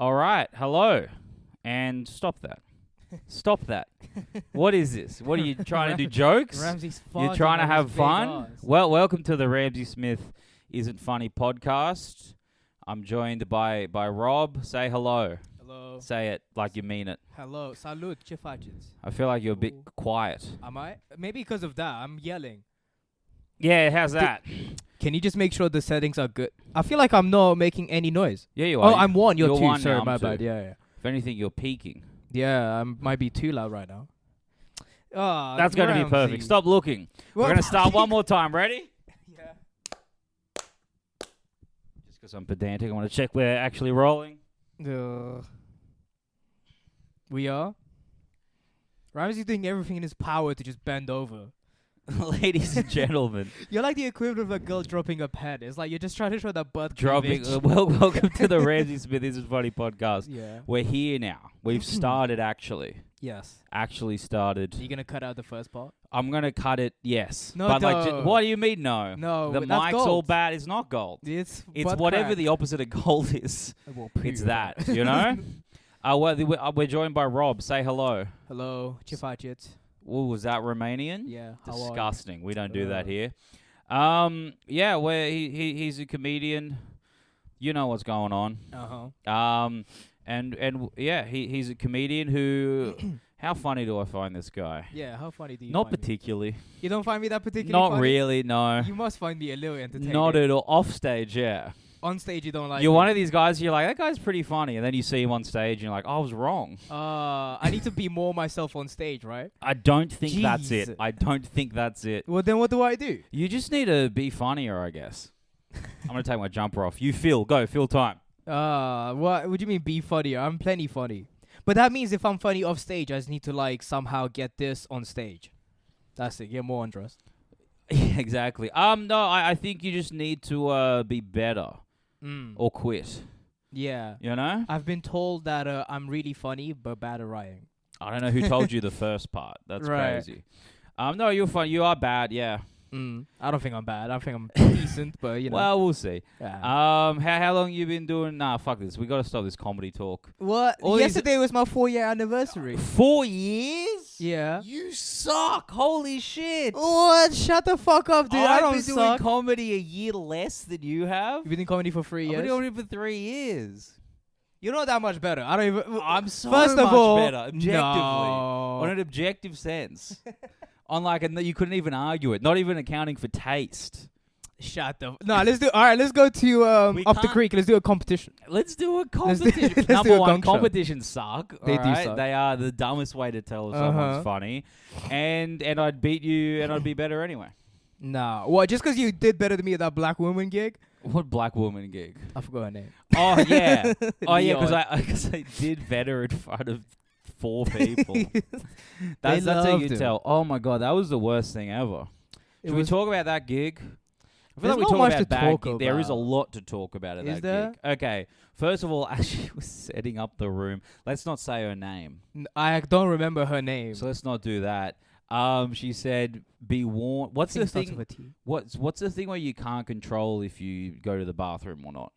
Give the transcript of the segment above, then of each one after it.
All right. Hello. And stop that. Stop that. What is this? What are you trying to do? Jokes? Ramsey's You're trying to have fun? Arse. Well, welcome to the Ramsey Smith Isn't Funny podcast. I'm joined by Rob. Say hello. Hello. Say it like you mean it. Hello. Salut. Ce faceți? I feel like you're a bit quiet. Am I? Maybe because of that. I'm yelling. Yeah, how's that? Can you just make sure the settings are good? I feel like I'm not making any noise. Yeah, you are. Oh, I'm one. You're two. one, Sorry, now, my I'm two. bad. Yeah. If anything, you're peaking. Yeah, I might be too loud right now. That's going to be perfect. Stop looking. We're going to start one more time. Ready? Yeah. Just because I'm pedantic, I want to check we're actually rolling. We are? Ramsey's doing everything in his power to just bend over. Ladies and gentlemen. You're like the equivalent of a girl dropping a pen. It's like you're just trying to show that butt Dropping. cleavage. Welcome to the Ramsey Smith Isn't Funny podcast. Yeah. We're here now. We've started actually. Yes. Actually started. Are you going to cut out the first part? I'm going to cut it, yes. No, but no. what do you mean no? No, The that's mic's all gold. bad. It's not gold. It's whatever crack. the opposite of gold is. Well, poo, It's right? that, you know? We're joined by Rob. Say hello. Hello. Ce faceți? Ooh, was that Romanian? Yeah. How are you? Disgusting. We don't do that here. Yeah, he's a comedian. You know what's going on. Uh-huh. And yeah, he's a comedian who. How funny do I find this guy? Yeah, how funny do you Not find me? particularly. You don't find me that particularly Not funny? really. No. You must find me a little entertaining. Not at all. Off stage, yeah. On stage, you don't like You're me. one of these guys. You're like, that guy's pretty funny, and then you see him on stage, and you're like, I was wrong. I need to be more myself on stage, right? I don't think that's Jeez. it. I don't think that's it. Well, then what do I do? You just need to be funnier, I guess. I'm gonna take my jumper off. You Phil time. What do you mean be funnier? I'm plenty funny. But that means if I'm funny off stage, I just need to like somehow get this on stage. That's it. Get more undressed. Yeah, exactly. No, I think you just need to be better or quit. Yeah. You know? I've been told that I'm really funny but bad at writing. I don't know who told you the first part. That's Right. crazy. No, you're fun. You are bad. Yeah. I don't think I'm bad. I think I'm decent, but you know. Well, we'll see. Yeah. How long you been doing? Nah, fuck this. We gotta stop this comedy talk. What? all these- Yesterday was my 4-year anniversary. 4 years? Yeah. You suck. Holy shit. What? Shut the fuck up, dude. I I've don't been doing suck. comedy a year less than you have. You've been in comedy for 3 I've years. been doing it for 3 years. You're not that much better. I don't even. I'm so First much of all, better, objectively. No. On an objective sense. On like, you couldn't even argue it. Not even accounting for taste. Shut the. No, let's do. All right, let's go to We off the can't- creek. Let's do a competition. Let's do a Let's do- competition. let's do Number a one, gong show. competitions suck. They do alright? suck. They are the dumbest way to tell if Uh-huh. someone's funny. And I'd beat you, and I'd be better anyway. Nah. What? Just because you did better than me at that black woman gig? What black woman gig? I forgot her name. Oh yeah, oh yeah, Leon. because I did better in front of 4 people. That's how loved you him. tell. Oh my god, that was the worst thing ever. Should we talk about that gig? I feel There's like we not talk much about to bad talk gig. There is a about. lot to talk about at Is that there? gig. Okay, first of all, as she was setting up the room, let's not say her name. I don't remember her name. So let's not do that. She said, "Be warned." What's the Starts thing? with a T. What's the thing where you can't control if you go to the bathroom or not?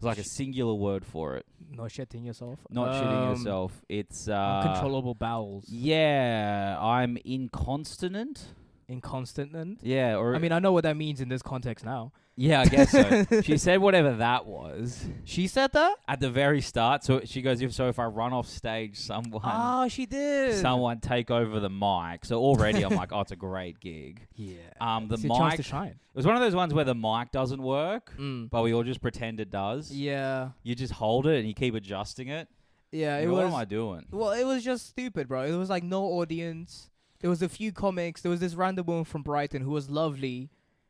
There's like a singular word for it. Not shitting yourself. Not shitting yourself. It's Uncontrollable bowels. Yeah, I'm incontinent. Incontinent. Yeah, or I mean, I know what that means in this context now. yeah, I guess so. She said whatever that was She said that? at the very start. So she goes, if I run off stage, someone She did. take over the mic. So already I'm like, oh, it's a great gig. Yeah. The It's your chance to mic. shine. It was one of those ones where the mic doesn't work, Mm. but we all just pretend it does. Yeah. You just hold it and you keep adjusting it. Yeah, You it go, what was. am I doing? Well, it was just stupid, bro. It was like no audience. There was a few comics. There was this random woman from Brighton who was lovely.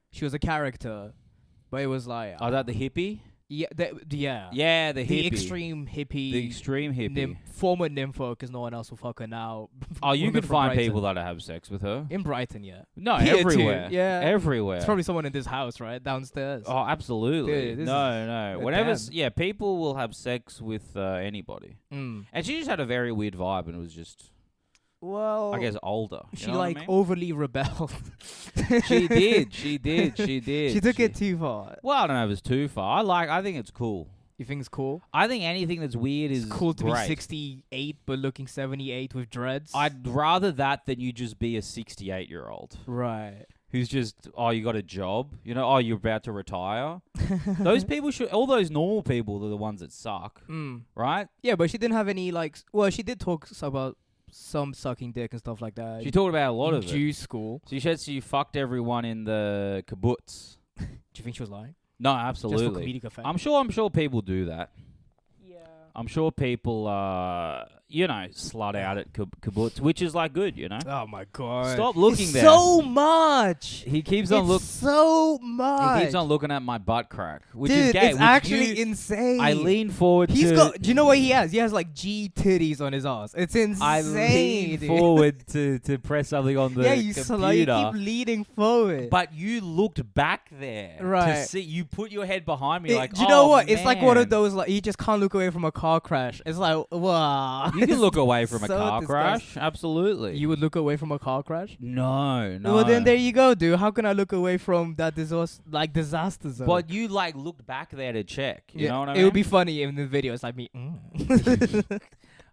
She was a character, but it was like Oh, that the hippie? yeah, yeah, Yeah, the the hippie. extreme hippie, The extreme hippie. former nympho, because no one else will fuck her now. Oh, you Woman could from find Brighton. people that have sex with her. In Brighton, yeah. No, Here too, everywhere. yeah. Everywhere. It's probably someone in this house, right, downstairs. Oh, absolutely. Dude, this No. is Whenever, damn. yeah, people will have sex with anybody. Mm. And she just had a very weird vibe, and it was just, Well, I guess, older. You she know what I like mean? overly rebelled. She did. She did. She took it too far. Well, I don't know if it's too far. I think it's cool. You think it's cool? I think anything that's weird is It's cool to great. be 68 but looking 78 with dreads. I'd rather that than you just be a 68-year-old Right. who's just, oh, you got a job, you know, oh, you're about to retire. Those people all those normal people are the ones that suck, right? Yeah, but she didn't have any well, she did talk about some sucking dick and stuff like that. She talked about a lot in of it. Jew school. She said she fucked everyone in the kibbutz. Do you think she was lying? No, Just for absolutely. comedic effect. I'm sure people do that. Yeah. I'm sure people, slut out at kibbutz, which is like good, you know. Oh my god! Stop looking it's there. So much. He keeps on looking. So much. He keeps on looking at my butt crack, which Dude, is gay. it's which actually insane. I lean forward. Do you know what he has? He has like G titties on his ass. It's insane. I lean dude. forward to press something on the you computer. keep leaning forward. But you looked back there Right. to see. You put your head behind me, like. Do you know oh, what? It's like one of man. those like you just can't look away from a car crash. It's like wow. You can look away from a so car crash. disgusting. Absolutely. You would look away from a car crash? No. Well, then there you go, dude. How can I look away from that disaster zone? But you like looked back there to check. You know what I mean? It would be funny in the video. It's like me.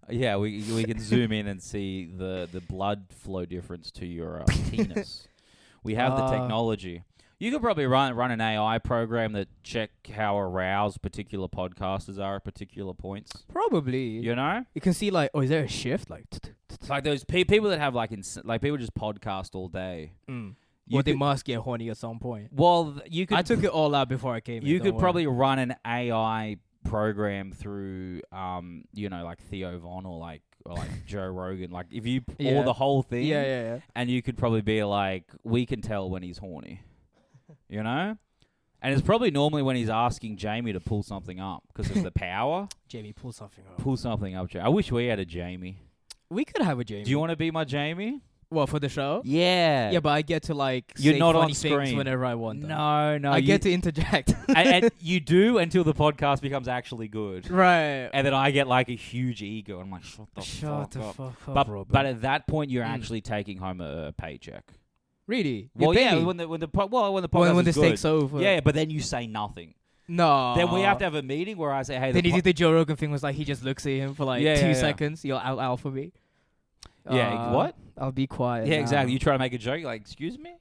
Yeah, we can zoom in and see the blood flow difference to your penis. We have the technology. You could probably run an AI program that check how aroused particular podcasters are at particular points. Probably. You know? You can see like, oh, is there a shift? Like those people that have like people just podcast all day. Well, they must get horny at some point. Well, you could. I took it all out before I came. You could probably run an AI program through, like Theo Von or like Joe Rogan. Like if you or the whole thing. Yeah. And you could probably be like, we can tell when he's horny. You know? And it's probably normally when he's asking Jamie to pull something up because of the power. Jamie, pull something up. Pull something up, Jamie. I wish we had a Jamie. We could have a Jamie. Do you want to be my Jamie? Well, for the show? Yeah. Yeah, but I get to You're say not funny on screen things whenever I want. No. I get to interject. and you do until the podcast becomes actually good. Right. And then I get like a huge ego. I'm like, shut the fuck up. But at that point, you're actually taking home a paycheck. Really? Well, yeah. when the podcast when is this good. takes over. Yeah, but then you say nothing. No. Then we have to have a meeting where I say, hey. Then he did the Joe Rogan thing. Was like he just looks at him for like 2 seconds. You'll out for me. Yeah. What? I'll be quiet. Yeah, now. exactly. You try to make a joke. You're like, excuse me.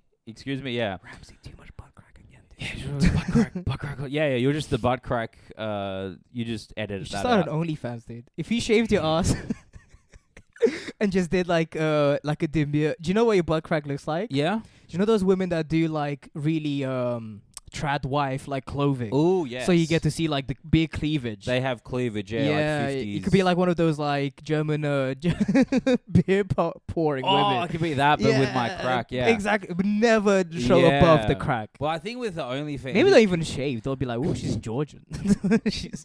Yeah. Ramsey, too much butt crack again. Yeah, butt crack. Yeah. You're just the butt crack. You just edited You that start out. an OnlyFans, dude. If you shaved your ass and just did like a demure. Do you know what your butt crack looks like? Yeah. Do you know those women that do like really trad wife like clothing? Oh yeah. So you get to see like the big cleavage. They have cleavage. Yeah. Like 50s. It could be like one of those like German beer pouring women. Oh, it could be that, but with my crack. Yeah. Exactly. But never show above the crack. Well, I think with the OnlyFans, Maybe they'll even shave. They'll be like, "Oh, she's Georgian." She's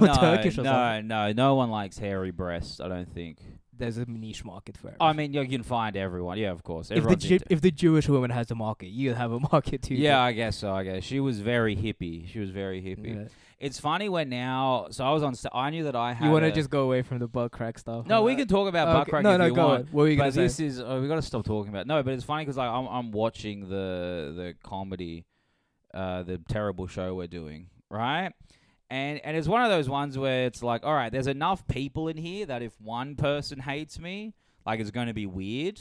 Turkish or something. No one likes hairy breasts. I don't think. There's a niche market for it. I mean, you can find everyone. Yeah, of course. If the Jewish woman has a market, you have a market too. Yeah, I guess so. She was very hippie. Yeah. It's funny when now. So I was on. I knew that I had. You want to just go away from the butt crack stuff? No, we can talk about butt crack if you go want. on. What were you gonna but say? this is. We got to stop talking about. No, but it's funny because like I'm watching the comedy, the terrible show we're doing, right? And it's one of those ones where it's like, all right, there's enough people in here that if one person hates me, like it's going to be weird.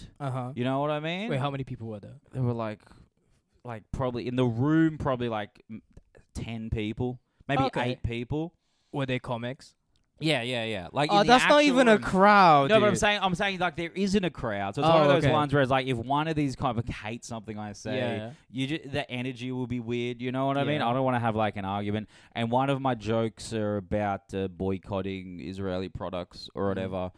You know what I mean? Wait, how many people were there? There were like probably in the room, probably like 10 people, maybe 8 people. Were they comics? Yeah. Like, that's not even a crowd. No, dude. but I'm saying like there isn't a crowd, so it's one of those ones where it's like if one of these kind of hate something I say, the energy will be weird. You know what I mean? I don't want to have like an argument. And one of my jokes are about boycotting Israeli products or whatever,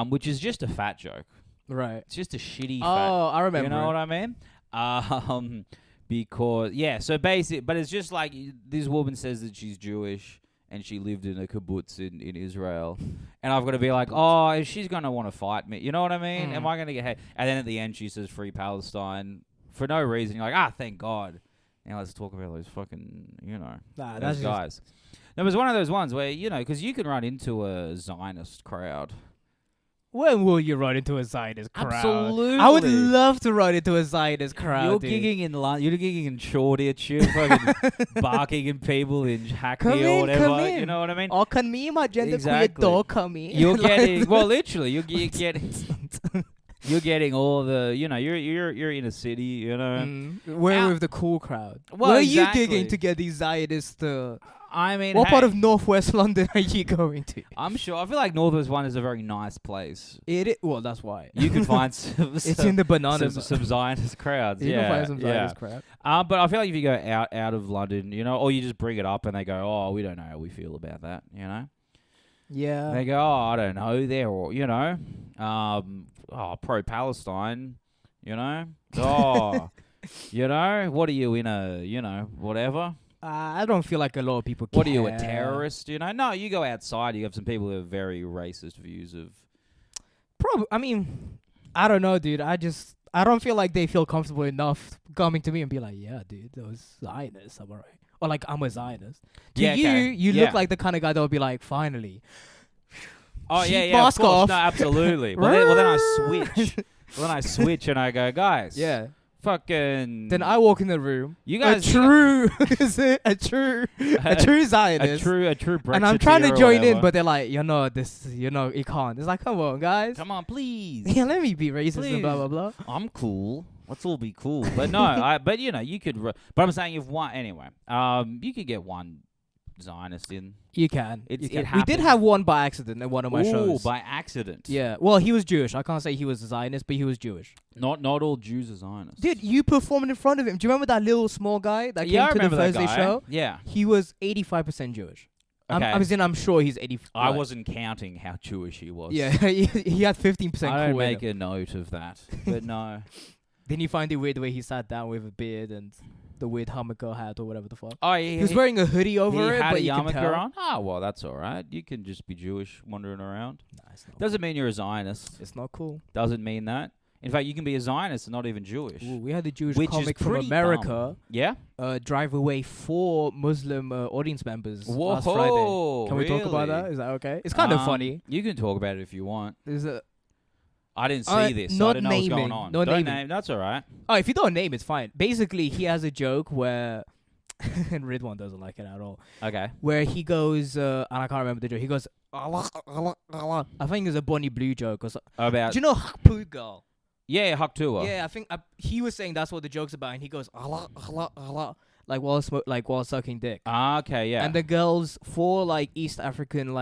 which is just a fat joke. Right. It's just a shitty. I remember. You know what I mean? Because so basically, but it's just like this woman says that she's Jewish. And she lived in a kibbutz in Israel. And I've got to be like, oh, she's going to want to fight me. You know what I mean? Am I going to get hate? And then at the end, she says free Palestine for no reason. You're like, thank God. Now let's talk about those fucking, those guys. No, it was one of those ones where, because you can run into a Zionist crowd. When will you run into a Zionist crowd? Absolutely. I would love to run into a Zionist crowd. You're dude. gigging in London. You're gigging in Shoreditch. You're fucking barking at people in Hackney Come or in, whatever. come in. You know what I mean? Oh, can me, my genderqueer Exactly. dog, come in? You're Like- getting literally. You're getting. You're getting all the. You're in a city. You know. We're Out- with the cool crowd. Well, Where exactly. are you gigging to get these Zionists? I mean, What hey, part of northwest London are you going to? I'm sure. I feel like Northwest One is a very nice place. Well, that's why. You can find some. It's in the bananas. some Zionist crowds. You yeah, can find some yeah. Zionist crowd. But I feel like if you go out of London, or you just bring it up and they go, "Oh, we don't know how we feel about that," Yeah. They go, "Oh, I don't know." They're all, pro-Palestine, Oh, what are you in a, whatever? I don't feel like a lot of people care. What are you, a terrorist? No, you go outside. You have some people who have very racist views of. I mean, I don't know, dude. I don't feel like they feel comfortable enough coming to me and be like, yeah, dude, those Zionists, I'm alright. Or like, I'm a Zionist. To Yeah, you, okay. you Yeah. look like the kind of guy that would be like, finally. Oh Keep yeah, mask of course. off. No, absolutely. Well, then I switch. And I go, guys. Yeah. Fucking. Then I walk in the room. You guys. a true Zionist. a true Brexiteer and I'm trying to or join in, whatever. but they're like, you can't. It's like, come on, guys. Come on, please. Yeah, let me be racist Please. and blah blah blah. I'm cool. Let's all be cool. But no, you could. But I'm saying if one anyway. You could get one Zionist in. You can. It We did happens. have one by accident in one of my Ooh, shows. by accident. Yeah. Well, he was Jewish. I can't say he was a Zionist, but he was Jewish. Not all Jews are Zionists. Dude, you performed in front of him. Do you remember that little small guy that yeah, I came to the remember that Thursday guy. show? Yeah. He was 85% Jewish. Okay. I'm sure he's 80. I like- wasn't counting how Jewish he was. Yeah, he had 15% I don't cool in make him. a note of that. But no. Then you find it weird the way he sat down with a beard and the weird hammock hat or whatever the fuck. Oh, He was wearing a hoodie over he it, had but a you can yarmulke tell. on. Oh, well, that's all right. You can just be Jewish wandering around. Nah, it's not. Doesn't mean you're a Zionist. It's not cool. Doesn't mean that. In fact, you can be a Zionist and not even Jewish. Ooh, we had a Jewish Which is comic from pretty America Yeah? drive away 4 Muslim audience members Whoa. last Friday. Can we talk about really? that? Is that okay? It's kind of funny. You can talk about it if you want. There's a I didn't see this. So I not didn't know what's going naming, on. not Don't naming. name. That's all right. if you don't name, it's fine. Basically, he has a joke where, and Ridwan doesn't like it at all. Okay. Where he goes, and I can't remember the joke. He goes, Allah, Allah, Allah. I think it's a Bonnie Blue joke or something. About. Do you know Hakpoo Girl? Yeah, Haktua. Yeah, I think he was saying that's what the joke's about, and he goes Allah, Allah, Allah, like while sucking dick. Ah, okay, yeah. And the girls, 4 like East African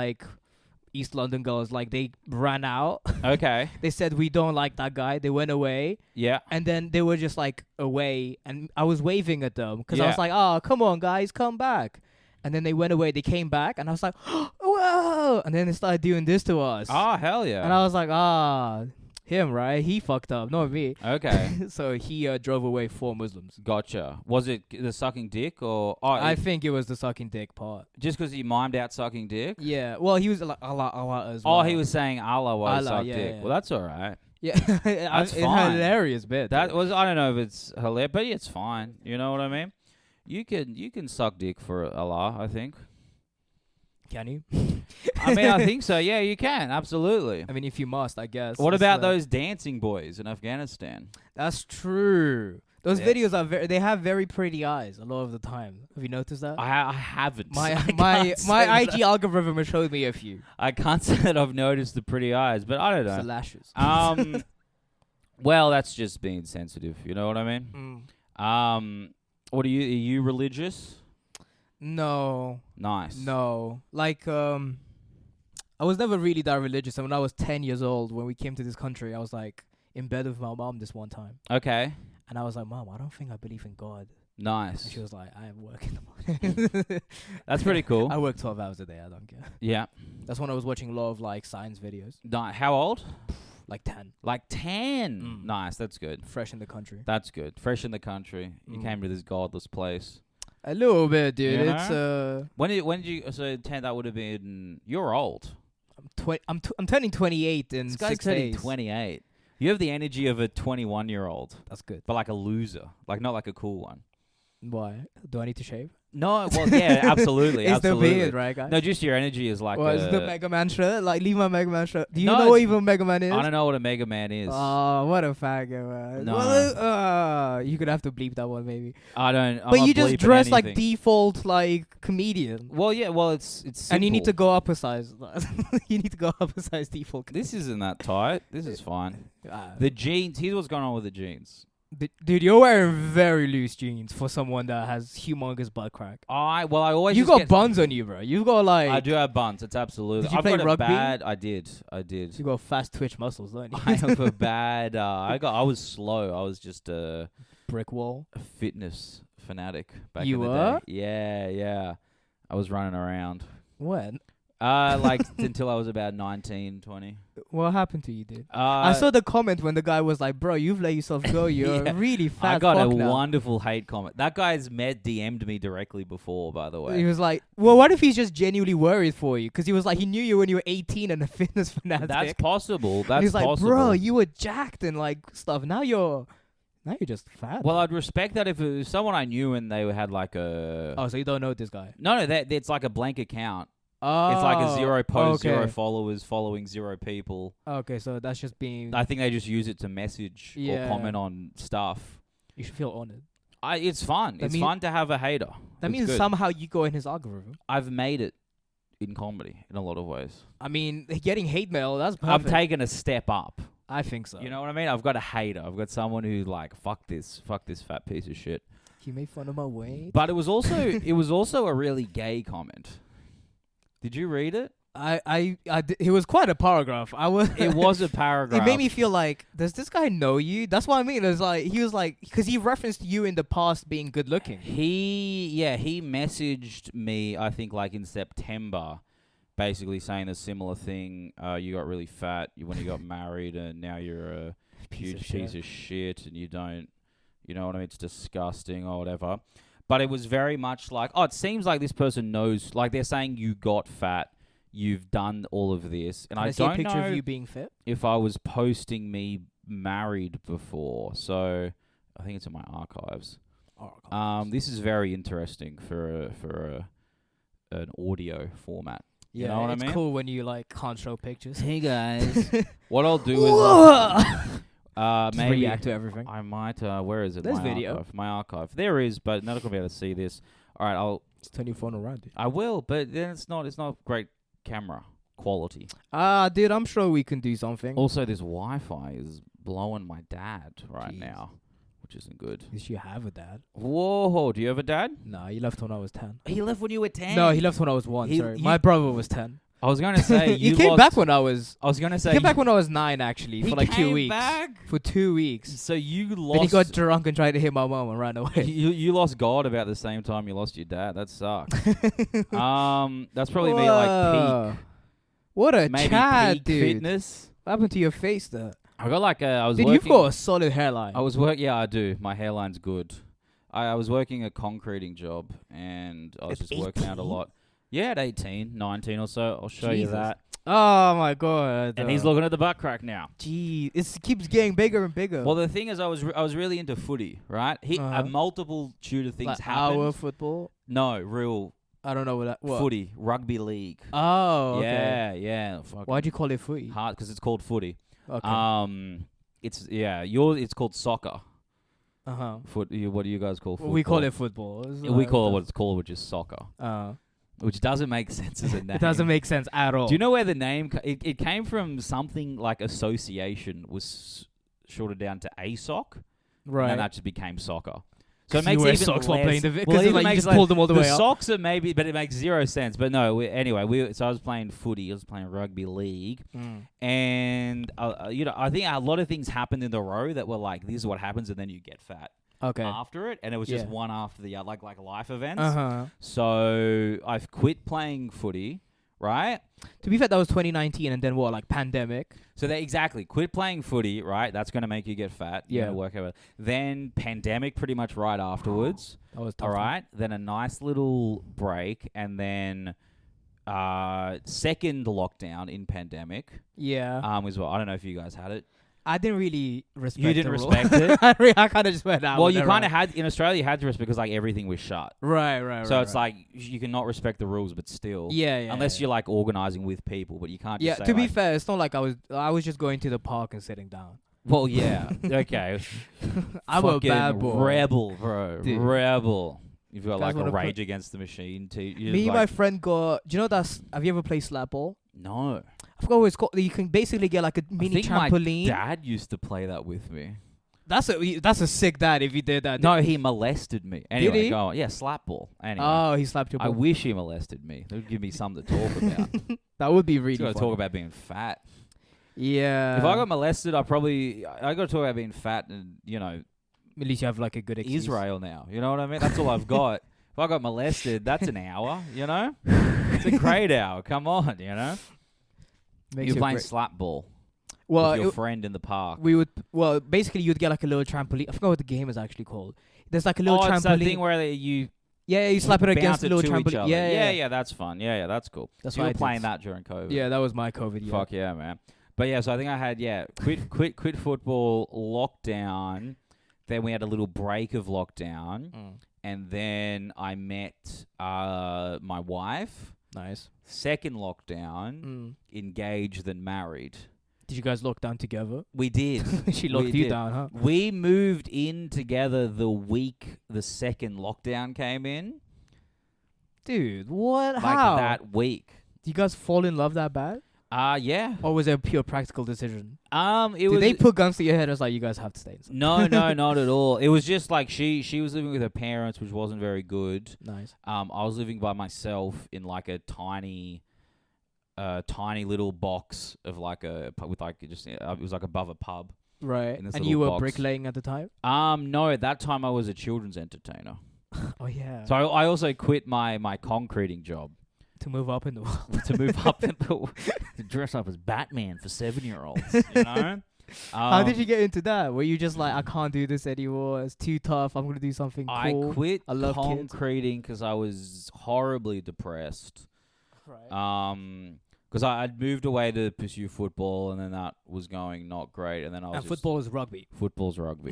East London girls, like they ran out. Okay. They said we don't like that guy. They went away. Yeah. And then they were just like away, and I was waving at them because I Yeah. was like, "Oh, come on, guys, come back." And then they went away. They came back, and I was like, "Whoa!" And then they started doing this to us. Oh, hell yeah. And I was like, him, right? He fucked up, not me. Okay. So he drove away 4 Muslims. Gotcha. Was it the sucking dick or... Oh, I think it was the sucking dick part. just because he mimed out sucking dick? Yeah. Well, he was like Allah, Allah as well. Oh, he was saying Allah while he Allah, sucked yeah, dick. yeah. Well, that's all right. Yeah. That's it's fine. hilarious bit. That was... I don't know if it's hilarious, but it's fine. You know what I mean? You can suck dick for Allah, I think. Can you? I mean, I think so. Yeah, you can. Absolutely. I mean, if you must, I guess. What It's, about those dancing boys in Afghanistan? That's true. Those Yeah. videos are they have very pretty eyes a lot of the time. Have you noticed that? I haven't. my I my can't say my that IG algorithm has showed me a few. I can't say that I've noticed the pretty eyes, but I don't It's the know. lashes. Well, that's just being sensitive. You know what I mean? What are you religious? No, Nice. no. Like I was never really that religious. And when I was 10 years old, when we came to this country, I was like in bed with my mom this one time, Okay. and I was like, "Mom, I don't think I believe in God." And Nice. she was like, "I am working the morning." That's pretty cool. I work 12 hours a day. I don't care. Yeah. That's when I was watching a lot of like science videos. How old? Like 10. Like 10. Mm. Nice. That's good. Fresh in the country. That's good. Fresh in the country. You came to this godless place. A little bit, dude. You It's When did you? So 10. That would have been. You're old. I'm turning 28 in This guy's 6 turning days. 28. You have the energy of a 21-year-old, That's good. but like a loser. Like not like a cool one. Why? Do I need to shave? No, well, yeah, absolutely, It's absolutely. the beard, right, guys? No, just your energy is like. Is it the Mega Man shirt? Like, leave my Mega Man shirt. Do you No, know what it's- even Mega Man is? I don't know what a Mega Man is. Oh, what a faggot, man. No. Well, you could have to bleep that one, maybe. I don't. I'm But not you just bleeping dress like anything. default, like, comedian. Well, yeah. Well, it's. Simple. And you need to go up a size. You need to go up a size default. This isn't that tight. This is fine. The jeans. Here's what's going on with the jeans. Dude, you're wearing very loose jeans for someone that has humongous butt crack. I always. You just got get, buns on you, bro. You got like. I do have buns. It's absolutely. Did you I've play got rugby? a bad. I did. You got fast twitch muscles, don't you? I have a bad. I was slow. I was just a Brick wall. fitness fanatic back You in the were? day. Yeah. I was running around. When? Like until I was about 19, 20. What happened to you, dude? I saw the comment when the guy was like, "Bro, you've let yourself go. You're Yeah. really fat." I got a fuck now." wonderful hate comment. That guy's DM'd me directly before, by the way. He was like, "Well, what if he's just genuinely worried for you?" Because he was like, he knew you when you were 18 and a fitness fanatic. That's possible. And That's he's like, possible. "Bro, you were jacked and like stuff. Now you're just fat." Well, I'd respect that if it was someone I knew and they had like a. Oh, so you don't know this guy? No, it's like a blank account. Oh, It's like a 0 post, okay. 0 followers, following 0 people. Okay, so that's just being. I think they just use it to message Yeah. or comment on stuff. You should feel honored. It's fun. That It's mean- fun to have a hater. That It's means good. somehow you go in his algorithm. I've made it in comedy in a lot of ways. I mean, getting hate mail, that's perfect. I've taken a step up. I think so. You know what I mean? I've got a hater. I've got someone who's like, fuck this fat piece of shit. You made fun of my weight. But it was also a really gay comment. Did you read it? It was quite a paragraph. It was a paragraph. It made me feel like, does this guy know you? That's what I mean. It's like he was like, because he referenced you in the past being good looking. He messaged me, I think, like in September, basically saying a similar thing. You got really fat when you got married, and now you're a huge piece of shit, and you don't, you know what I mean? It's disgusting or whatever. But it was very much like, it seems like this person knows, like they're saying you got fat, you've done all of this, and Can I see don't a picture know of you being fit? if I was posting me married before. So I think it's in my archives. This is very interesting for an audio format. Yeah, You know what I it's mean? cool when you like can't show pictures. Hey guys, what I'll do is Just maybe react to everything. I might. Where is it? There's my video. Archive. My archive. There is, but not gonna be able to see this. All right, Just turn your phone around, dude. I will, but then it's not great camera quality. Dude, I'm sure we can do something. Also, this Wi-Fi is blowing my dad right Jeez. now, which isn't good. At least you have a dad. Whoa, do you have a dad? No, he left when I was 10. He left when you were 10. No, he left when I was 1. He- Sorry. you- My brother was 10. I was going to say He you came lost- back when I was. I was going to say He came back when I was 9, actually, he for like 2 came weeks. back? For 2 weeks. So you Then he lost. got drunk and tried to hit my mom and ran away. you lost God about the same time you lost your dad. That sucks. That's probably me like Whoa. What a peak, maybe Chad, peak dude. fitness. What happened to your face there? I got like I was Dude, working. you've got a solid hairline. Yeah, I do. My hairline's good. I was working a concreting job and I was At just working out a 18? lot. Yeah, at 18, 19 or so. I'll show you Jesus. that. Oh my god. And he's looking at the butt crack now. Gee, it keeps getting bigger and bigger. Well, the thing is, I was really into footy, right? Uh-huh. A multitude of things like happened. our football. No, real I don't know what. footy, rugby league. Oh, okay. Yeah. Fucking Why'd you call it footy? hard because it's called footy. Okay. It's called soccer. What do you guys call football? We call it football. We call it what it's called, which is soccer, Uh, which doesn't make sense as a name. it doesn't make sense at all. Do you know where the name? It came from something like association was shorted down to ASOC, right? and then that just became soccer. So it 'Cause you makes wear even socks while less. playing the well, because it even like you makes just pulled them all the way up. socks are maybe, but it makes zero sense. But no, so I was playing footy. I was playing rugby league, and I think a lot of things happened in the row that were like, this is what happens, and then you get fat Okay. after it, and it was just Yeah. one after the other, like life events. Uh-huh. So I've quit playing footy, right? To be fair, that was 2019, and then what? Like pandemic. So they exactly quit playing footy, right? That's going to make you get fat. You're Yeah. gonna work over. Then pandemic, pretty much right afterwards. That was tough. All right. Then a nice little break, and then second lockdown in pandemic. Yeah. As well. I don't know if you guys had it. I didn't really respect. You didn't the rule. respect it? I kind of just went out. Well, you kind of had in Australia. You had to respect because like everything was shut. Right. So it's like you cannot respect the rules, but still. Yeah. Unless you're like organizing with people, but you can't. Just say, to be like, fair, it's not like I was just going to the park and sitting down. Well, yeah. Okay. I'm a Fucking bad boy. rebel, bro. Dude. Rebel. You've got Guys like a wanna Rage Against the Machine. Me and my friend got. Do you know that's? Have you ever played slap ball? No. I forgot what it's called. You can basically get like a mini I think trampoline. my dad used to play that with me. That's a sick dad if he did that. No, he molested me. Anyway, he? go on. Yeah, slap ball. Anyway. Oh, he slapped your I ball. wish he molested me. That would give me something to talk about. That would be really He's got to fun. talk about being fat. Yeah. If I got molested, I got to talk about being fat and, at least you have like a good excuse. Israel now. You know what I mean? That's all I've got. If I got molested, that's an hour, It's a great hour. Come on, You're playing slap ball with your friend in the park. Basically you'd get like a little trampoline. I forgot what the game is actually called. There's like a little trampoline. It's that thing where you you slap it against the bounce little it to each trampoline. other. Yeah, that's fun. Yeah, that's cool. That's so you what were I did. playing that during COVID. Yeah, that was my COVID year. Fuck yeah, man. But yeah, so I think I had quit football, lockdown. Then we had a little break of lockdown, and then I met my wife. Nice. Second lockdown, engaged then married. Did you guys lock down together? We did. She locked you down, huh? We moved in together the week the second lockdown came in. Dude, what? Like How? that week. Did you guys fall in love that bad? Yeah. Or was it a pure practical decision? Did they put guns to your head? It's like you guys have to stay inside. No, not at all. It was just like she was living with her parents, which wasn't very good. Nice. I was living by myself in like a tiny little box of like it was like above a pub. Right. In this And little you were box. bricklaying at the time? No, at that time I was a children's entertainer. Oh yeah. So I also quit my concreting job. To move up in the world. To dress up as Batman for 7-year-olds, How did you get into that? Were you just like, I can't do this anymore, it's too tough, I'm going to do something cool? I quit I love concreting because I was horribly depressed. Right. Because I'd moved away to pursue football, and then that was going not great, and then I was And football is rugby. Football's rugby.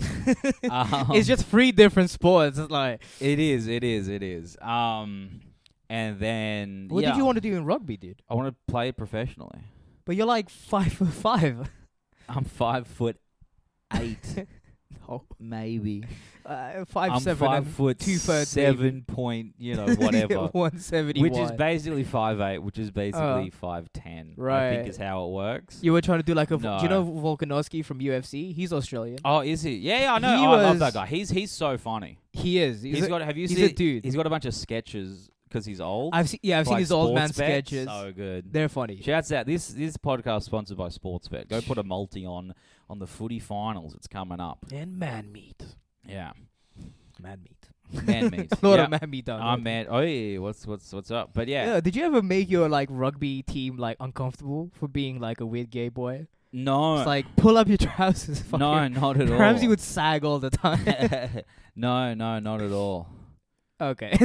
It's just 3 different sports. It's like... It is. And then... What did you want to do in rugby, dude? I want to play it professionally. But you're like 5'5". I'm 5'8". No. Maybe. 5'7". I'm 5'7", whatever. 171. Which is basically 5'8", which is basically 5'10". Right. I think is how it works. You were trying to do like a... No. Do you know Volkanovski from UFC? He's Australian. Oh, is he? Yeah, I know. He I love was- that guy. He's so funny. He is. He's got a dude. He's got a bunch of sketches because he's old. I've seen like his old man sports bets. sketches. So good. They're funny. Shouts out. This podcast sponsored by Sportsbet. Go put a multi on the footy finals. It's coming up. And man meat. Yeah. Man meat. Man meat. A lot Yeah. of man meat down I'm there. man. Oh yeah. What's up? But yeah. Did you ever make your like rugby team like uncomfortable for being like a weird gay boy? No. It's like pull up your trousers. No, not at all. Ramsey would sag all the time. No, not at all. Okay.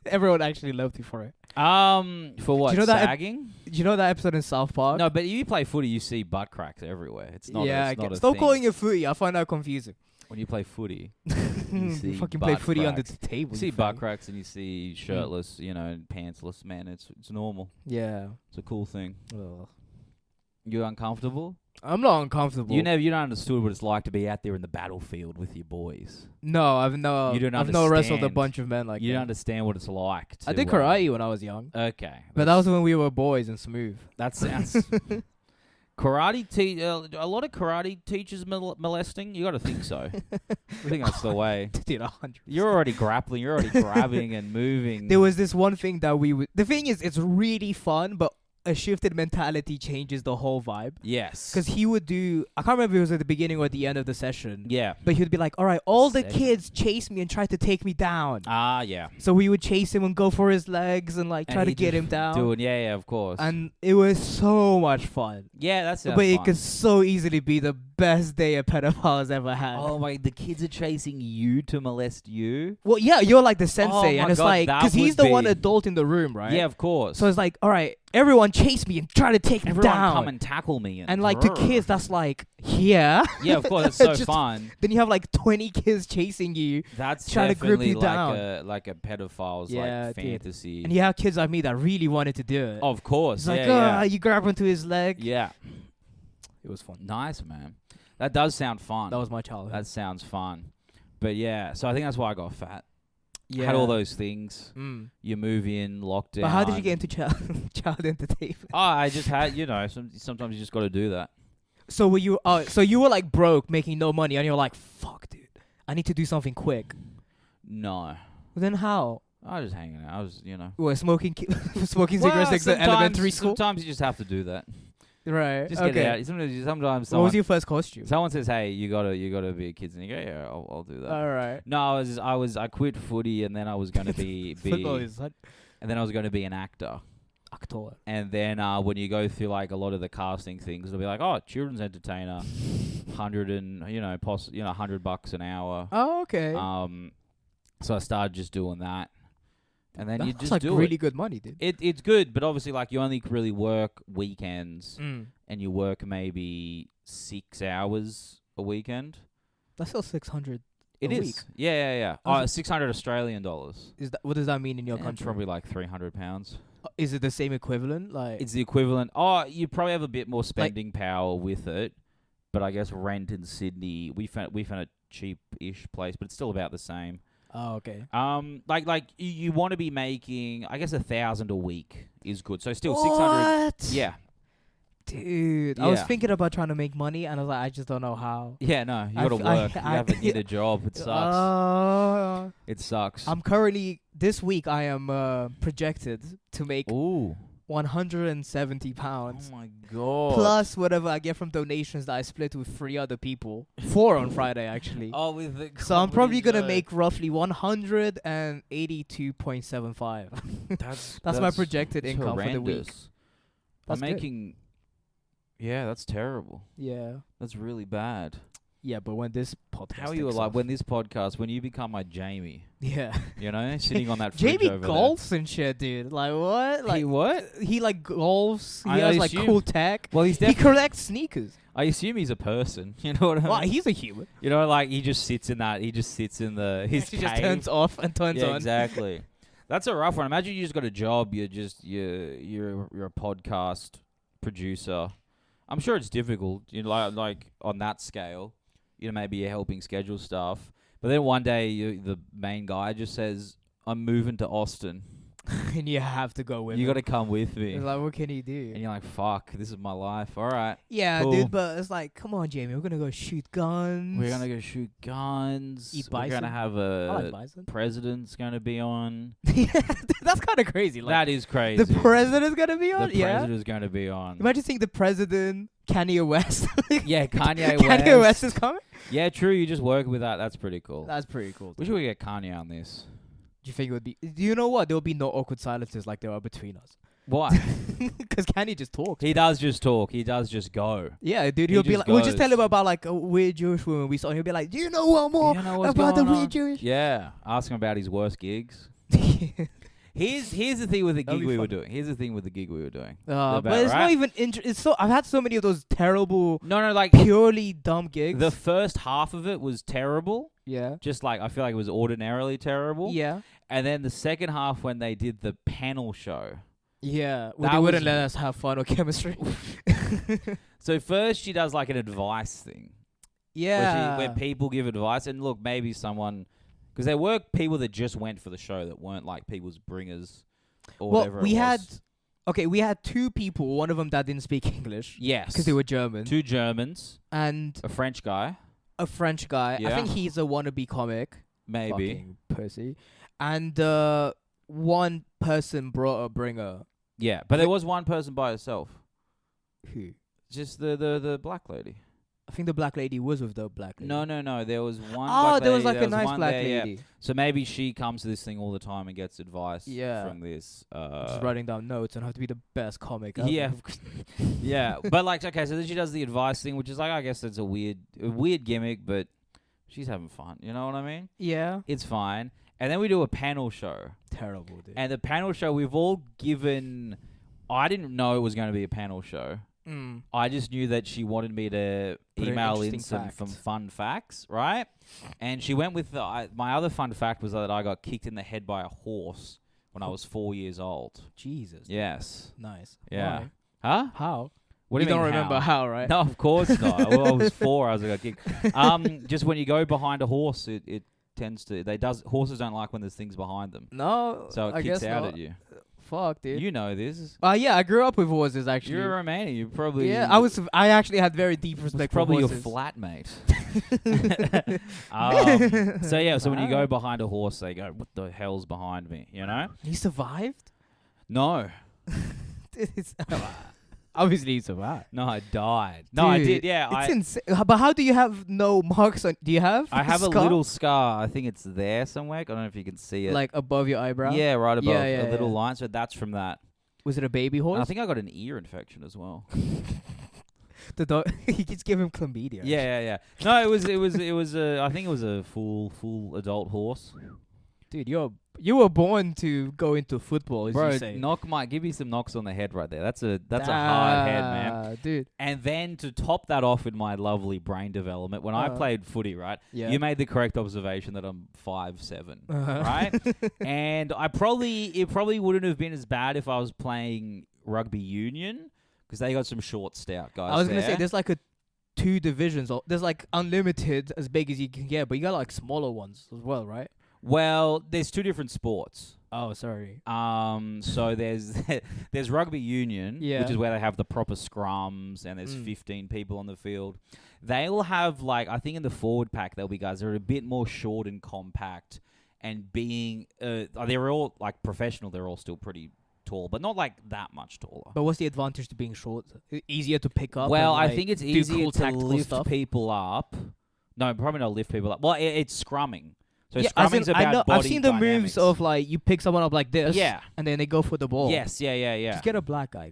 Everyone actually loved you for it. For what? Do you know that Sagging? Do you know that episode in South Park? No, but if you play footy, you see butt cracks everywhere. It's not. Yeah, it's not a stop thing. calling it footy. I find that confusing. When you play footy, You see fucking play butt footy cracks. under the table. You see you butt fag. cracks and you see shirtless, pantsless men. It's normal. Yeah. It's a cool thing. Ugh. You uncomfortable? I'm not uncomfortable. You don't understood what it's like to be out there in the battlefield with your boys. No, I've You not don't wrestled a understand. bunch of men like You that. don't understand what it's like. I did karate when I was young, Okay, but that was when we were boys and smooth. that sounds. Karate a lot of karate teachers molesting. You got to think so. I think that's the way. Dude, 100%. You're already grappling. You're already grabbing and moving. There was this one thing that we would... The thing is, it's really fun, but a shifted mentality changes the whole vibe. Yes. Because he would do... I can't remember if it was at the beginning or at the end of the session. Yeah. But he would be like, all right, all the Session. kids chase me and try to take me down. Yeah. So we would chase him and go for his legs and like And try to he'd get just him down. Do it. Yeah, of course. And it was so much fun. Yeah, that's But it could so easily be the best day a pedophile's ever had. Oh my! The kids are chasing you to molest you. Well, yeah, you're like the sensei, my and it's God, like that because he's would the one be- adult in the room, right? Yeah, of course. So it's like, all right, everyone chase me and try to take me Everyone down. come and tackle me. And like the kids, that's like, yeah. Yeah, of course. That's so Just- fun. Then you have like 20 kids chasing you, That's trying to grip definitely you down. like a pedophile's Yeah, like dude. fantasy. and you have kids like me that really wanted to do it. Of course. It's like, yeah, you grab onto his leg. yeah. It was fun. Nice, man. That does sound fun. That was my childhood. That sounds fun. But yeah, so I think that's why I got fat. yeah. Had all those things. Mm. You move in, lockdown. But how did you get into child entertainment? Oh, I just had, sometimes you just got to do that. So were you? So you were like broke, making no money, and you're like, "Fuck, dude, I need to do something quick." No. Then how? I was just hanging out. I was, Well, smoking smoking Well, cigarettes next to elementary school. Sometimes you just have to do that. Right. Just okay. get it out. Sometimes What was your first costume? someone says, "Hey, you gotta be a kid," and you go, "Yeah, I'll do that." All right. No, I quit footy, and then I was gonna be Football is and then I was gonna be an actor. actor. And then when you go through like a lot of the casting things, it'll be like, "Oh, children's entertainer, $100 an hour." Oh, okay. So I started just doing that, and then you That's just like do really it. good money, dude. It's good, but obviously, like you only really work weekends, Mm. and you work maybe 6 hours a weekend. That's still 600. It a is, week. yeah. How's it- 600 Australian dollars. Is that what does that mean in your Yeah, country? probably like £300. Is it the same equivalent? Like It's the equivalent. Oh, you probably have a bit more spending power with it, but I guess rent in Sydney, we found a cheap-ish place, but it's still about the same. oh, okay. Like you want to be making, I guess 1,000 a week is good. So still 600. What? Yeah, Dude, I was Yeah. thinking about trying to make money, and I was like, I just don't know how. yeah. No, you I got to f- I- work. You I- have to get a job. It sucks. It sucks. I'm currently this week. I am projected to make Ooh. £170 Oh my god. plus whatever I get from donations that I split with 3 other people. 4 on Friday actually. Oh, with the So I'm probably comedy gonna show. make roughly 182.75. That's my projected income for the week. horrendous. That's I'm good. making. Yeah, that's terrible. Yeah. That's really bad. Yeah, but when this podcast How are you takes like off- when this podcast, when you become like Jamie, Yeah. sitting on that fridge Jamie over golfs and shit, dude. Like what? there. Like He what? he like golfs. He I has like assume- cool tech. Well, he's He definitely. collects sneakers. I assume he's a person. You know what I mean? Well, he's a human. Like he just sits in that. He just sits in the his He cave. just turns off and turns Yeah, on. exactly. That's a rough one. Imagine you just got a job. You're a podcast producer. I'm sure it's difficult. Like on that scale. Maybe you're helping schedule stuff. But then one day, the main guy just says, "I'm moving to Austin. And you have to go with You him. got to come with me." It's like, what can he do? And you're like, "Fuck, this is my life. All right, Yeah, cool. dude, but it's like, come on, Jamie, we're gonna go shoot guns. we're gonna go shoot guns. Eat We're bison. gonna have I like a bison. president's gonna be on. Yeah, that's kind of crazy. Like, That is crazy. the president's gonna be on. The Yeah. president's gonna be on. Imagine seeing the president, Kanye West. Yeah, Kanye West. Kanye West is coming. Yeah, true. You just work with that. That's pretty cool. That's pretty cool. We should get Kanye on this. Do you think it would be? Do you know what? There will be no awkward silences like there are between us. Why? Because Kanye just talks. He does just talk. He does just go. Yeah, dude. He He'll be just like, we'll just tell goes. him about like a weird Jewish woman we saw. And he'll be like, do you know what more You know what's about the going weird on? Jewish? Yeah. Ask him about his worst gigs. Here's the thing with the That'll gig be we were fun. doing. Here's the thing with the gig we were doing. But it's not even. It's so. I've had so many of those terrible, No, like purely dumb gigs. the first half of it was terrible. yeah. Just like I feel like it was ordinarily terrible. Yeah. And then the second half when they did the panel show. Yeah. Well, That they wouldn't was- let us have fun or chemistry. So first she does like an advice thing. yeah. Where people give advice. And look, maybe someone... Because there were people that just went for the show that weren't like people's bringers or well, whatever we it was. had. Okay, we had 2 people. One of them that didn't speak English Yes. because they were German, 2 Germans, and a French guy, a French guy. I Yeah. think he's a wannabe comic. maybe. Fucking pussy. And one person brought a bringer. Yeah, but there was one person by herself. Who? Just the black lady. I think the black lady was with the black lady. No. There was one. Oh, black there was lady, like a was nice one black there, yeah. lady. So maybe she comes to this thing all the time and gets advice Yeah. from this. Just writing down notes and have to be the best comic ever. Yeah, yeah. But like, okay, so then she does the advice thing, which is like, I guess it's a weird gimmick, but she's having fun. You know what I mean? Yeah. It's fine. And then we do a panel show. Terrible, dude. And the panel show, we've all given. I didn't know it was going to be a panel show. I just knew that she wanted me to Put an email in interesting some fact. fun facts, right? And she went with my other fun fact was that I got kicked in the head by a horse when I was 4 years old. Jesus. Yes. Nice. Yeah. Why? Huh? How? What do you you don't mean remember how, right? No, of course not. Well, I was 4. I was like, kicked. Just when you go behind a horse, it tends to. Horses don't like when there's things behind them, No. so it I kicks guess out not. at you. Fuck, dude. You know this. Yeah, I grew up with horses actually. You're a Romanian. You probably. Yeah, I actually had very deep respect for probably your horses. flatmate. So yeah, so when you go behind a horse, they go, "What the hell's behind me?" You know? He survived? No, Obviously he survived. no, I died. No, I Dude, did. Yeah, It's insane. But how do you have no marks on? Do you have? I have a scar? little scar. I think it's there somewhere. I don't know if you can see it. Like above your eyebrow? Yeah, right above Yeah, a little yeah. line. So that's from that. Was it a baby And horse? I think I got an ear infection as well. The dog. He just gave him chlamydia. Yeah. No, it was. I think it was a full adult horse. Dude, you were born to go into football, as Bro, you say. give me some knocks on the head right there. That's a hard head, man. Dude. And then to top that off with my lovely brain development, when I played footy, right? Yeah. You made the correct observation that I'm 5'7", Uh-huh. right? And it probably wouldn't have been as bad if I was playing rugby union because they got some short, stout guys. I was gonna say there. there's like two divisions. There's like unlimited as big as you can get, but you got like smaller ones as well, right? Well, there's two different sports. Oh, sorry. So there's rugby union, Yeah. which is where they have the proper scrums and there's 15 people on the field. They'll have I think in the forward pack there'll be guys that are a bit more short and compact, and being they're all like professional. They're all still pretty tall, but not like that much taller. But what's the advantage to being short? Easier to pick up? Well, and, I like, think it's do easier cool to tactical lift stuff? people up. No, probably not lift people up. Well, it's scrumming. So Yeah, as in, scrumming's about body I've seen the moves dynamics. of like you pick someone up like this, Yeah. and then they go for the ball. Yes, yeah. Just get a black guy.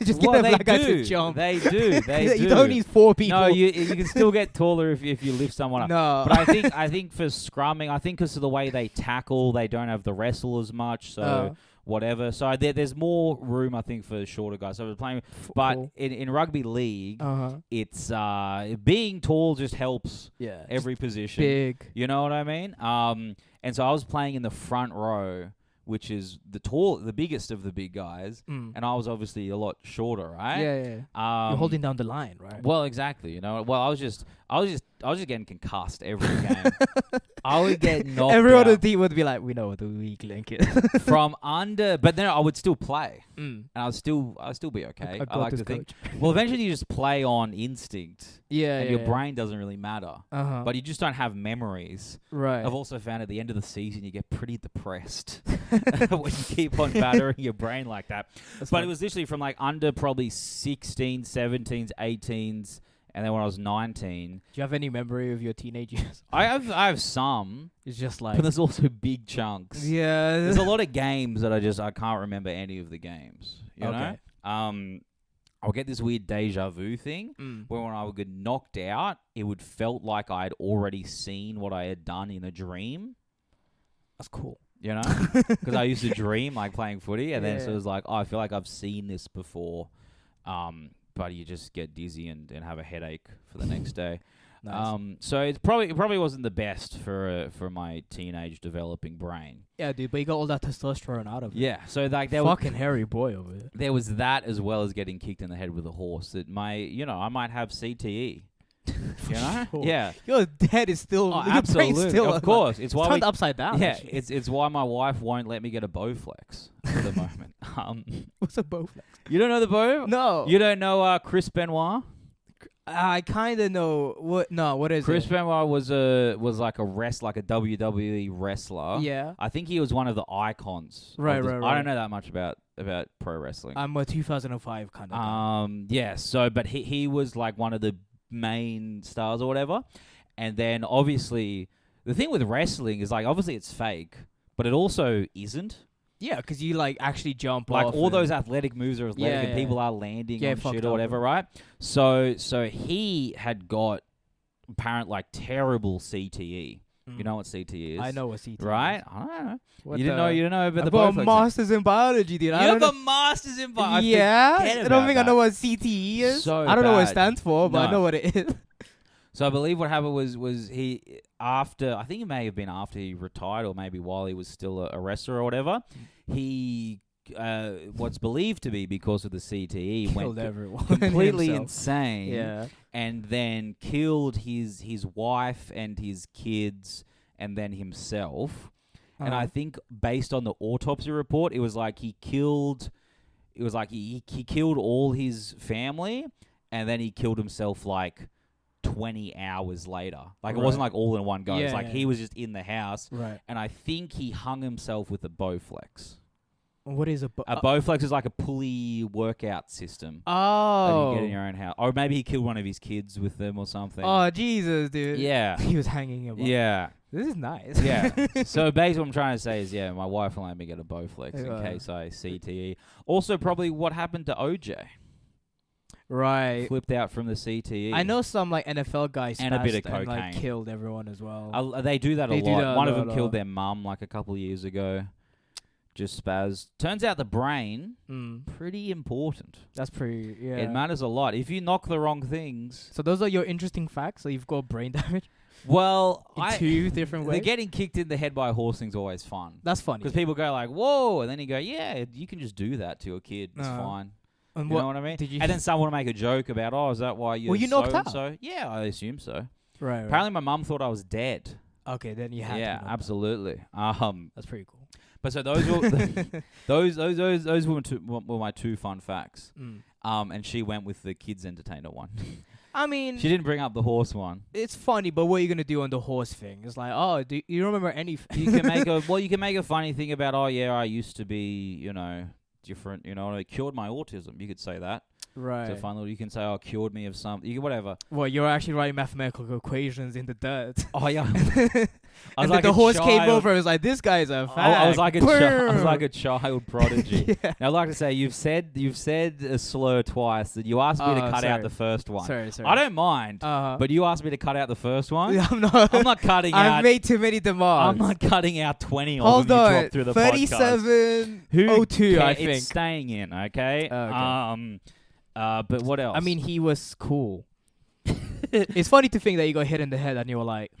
Just Well, get a they black guy do. to jump. They do. They You do. don't need 4 people. No, you can still get taller if you lift someone up. No. But I think for scrumming, I think because of the way they tackle, they don't have the wrestle as much. So whatever. So there's more room, I think, for shorter guys. So I was playing, but cool. in rugby league, Uh-huh. it's being tall just helps Yeah. every position. Big. You know what I mean? And so I was playing in the front row, which is the biggest of the big guys, and I was obviously a lot shorter, right? Yeah. You're holding down the line, right? Well, exactly. You know. Well, I was just getting concussed every game. I would get knocked Everyone on the out team would be like, we know what the weak link is. from under, but then I would still play, Mm. and I'll still be okay. I I got like this, to think. coach. Well, eventually you just play on instinct, Yeah, and your brain doesn't really matter. Uh-huh. But you just don't have memories. right. I've also found at the end of the season you get pretty depressed when you keep on battering your brain like that. That's But fine. it was literally from like under probably 16s, 17s, 18s, and then when I was 19, Do you have any memory of your teenage years? I have some, It's just like, but there's also big chunks. yeah. There's a lot of games that I can't remember any of the games. You Okay. know? I'll get this weird deja vu thing where when I would get knocked out, it would felt like I'd already seen what I had done in a dream. That's cool. You know? Because I used to dream like playing footy, and then so it Yeah. was like, oh, I feel like I've seen this before. But you just get dizzy and have a headache for the next day. Nice. So it probably wasn't the best for my teenage developing brain. Yeah, dude, but you got all that testosterone out of it. Yeah, so like Fucking hairy boy over there. there was that as well as getting kicked in the head with a horse. That I might have CTE. You know? Sure. Yeah. Your head is still, Oh, your brain's absolutely. still Of course. It's why turned upside down. yeah, actually. it's why my wife won't let me get a Bowflex at the moment. What's a Bowflex? You don't know the Bow? No. You don't know Chris Benoit? I kind of know what. No, what is Chris it? Benoit was like a WWE wrestler. Yeah. I think he was one of the icons. of Right, this- right, I right. don't know that much about pro wrestling. I'm a 2005 kind of guy. Yeah. So, but he was like one of the main stars or whatever. And then obviously the thing with wrestling is like obviously it's fake, but it also isn't. Yeah, because you like actually jump Like off. all those athletic moves are athletic, and Yeah. people are landing on fucked shit or up. whatever, right? So he had got apparent like terrible CTE. You know what CTE is? I know what CT right? is. I don't know. What You didn't know about the I've got a Bowflex. master's in biology, dude. You I have don't a master's in biology. yeah, forget I don't about think I that. know what CTE is. So I don't know what it bad. stands for, but I No. know what it is. So I believe what happened was he after I think it may have been after he retired or maybe while he was still a wrestler or whatever. He what's believed to be because of the CTE went Killed everyone. completely himself. insane. Yeah. And then killed his wife and his kids and then himself. And I think based on the autopsy report, it was like he killed all his family and then he killed himself like 20 hours later. Like it wasn't Right. like all in one go. It's Yeah, like yeah. he was just in the house Right. and I think he hung himself with a Bowflex. What is a A Bowflex is like a pulley workout system. That Oh. you get in your own house. Or maybe he killed one of his kids with them or something. Oh, Jesus, dude. Yeah. He was hanging him up. Yeah. This is nice. Yeah. So basically what I'm trying to say is, my wife will let me get a Bowflex in Yeah. case I CTE. Also, probably what happened to OJ. Right. Flipped out from the CTE. I know some like NFL guys And a bit of spazzed and, like cocaine. killed everyone as well. They do that They a do lot. that a One of lot, them killed their mum like a couple of years ago. Just spaz. Turns out the brain, pretty important. That's pretty. Yeah. It matters a lot. If you knock the wrong things... So those are your interesting facts. So you've got brain damage Well, in two different ways. the getting kicked in the head by a horse thing's always fun. That's funny. Because people go like, whoa, and then you go, yeah, you can just do that to a kid. It's fine. And You know what I mean? did you? And then someone will make a joke about, oh, is that why you're you knocked out? so? Yeah, I assume so. right. Apparently my mum thought I was dead. Okay, then you had. Yeah, to knock out. absolutely. That's pretty cool. But so those were those were my two fun facts. And she went with the kids entertainer one. I mean, She didn't bring up the horse one. it's funny, but what are you gonna do on the horse thing? It's like, oh, do you remember anything? You can make a funny thing about, oh yeah, I used to be, different, I cured my autism. You could say that. right. It's a fun little. You can say, oh, cured me of something. You whatever. Well, you're actually writing mathematical equations in the dirt. Oh yeah. I And was then the a horse came child. over and was like, this guy's a fact. I was like a I was like Boom. a child prodigy. Yeah. Now I'd like to say you've said a slur twice. That you asked me to cut out sorry. the first one. Sorry. I don't mind, Uh-huh. but you asked me to cut out the first one. Yeah, I'm not. I'm not cutting I've out. made too many demands. I'm not cutting out 20 of Hold them you on. dropped through the podcast. 37:02, I think. It's staying in, okay? Okay. But what else? I mean, he was cool. It's funny to think that you got hit in the head and you were like,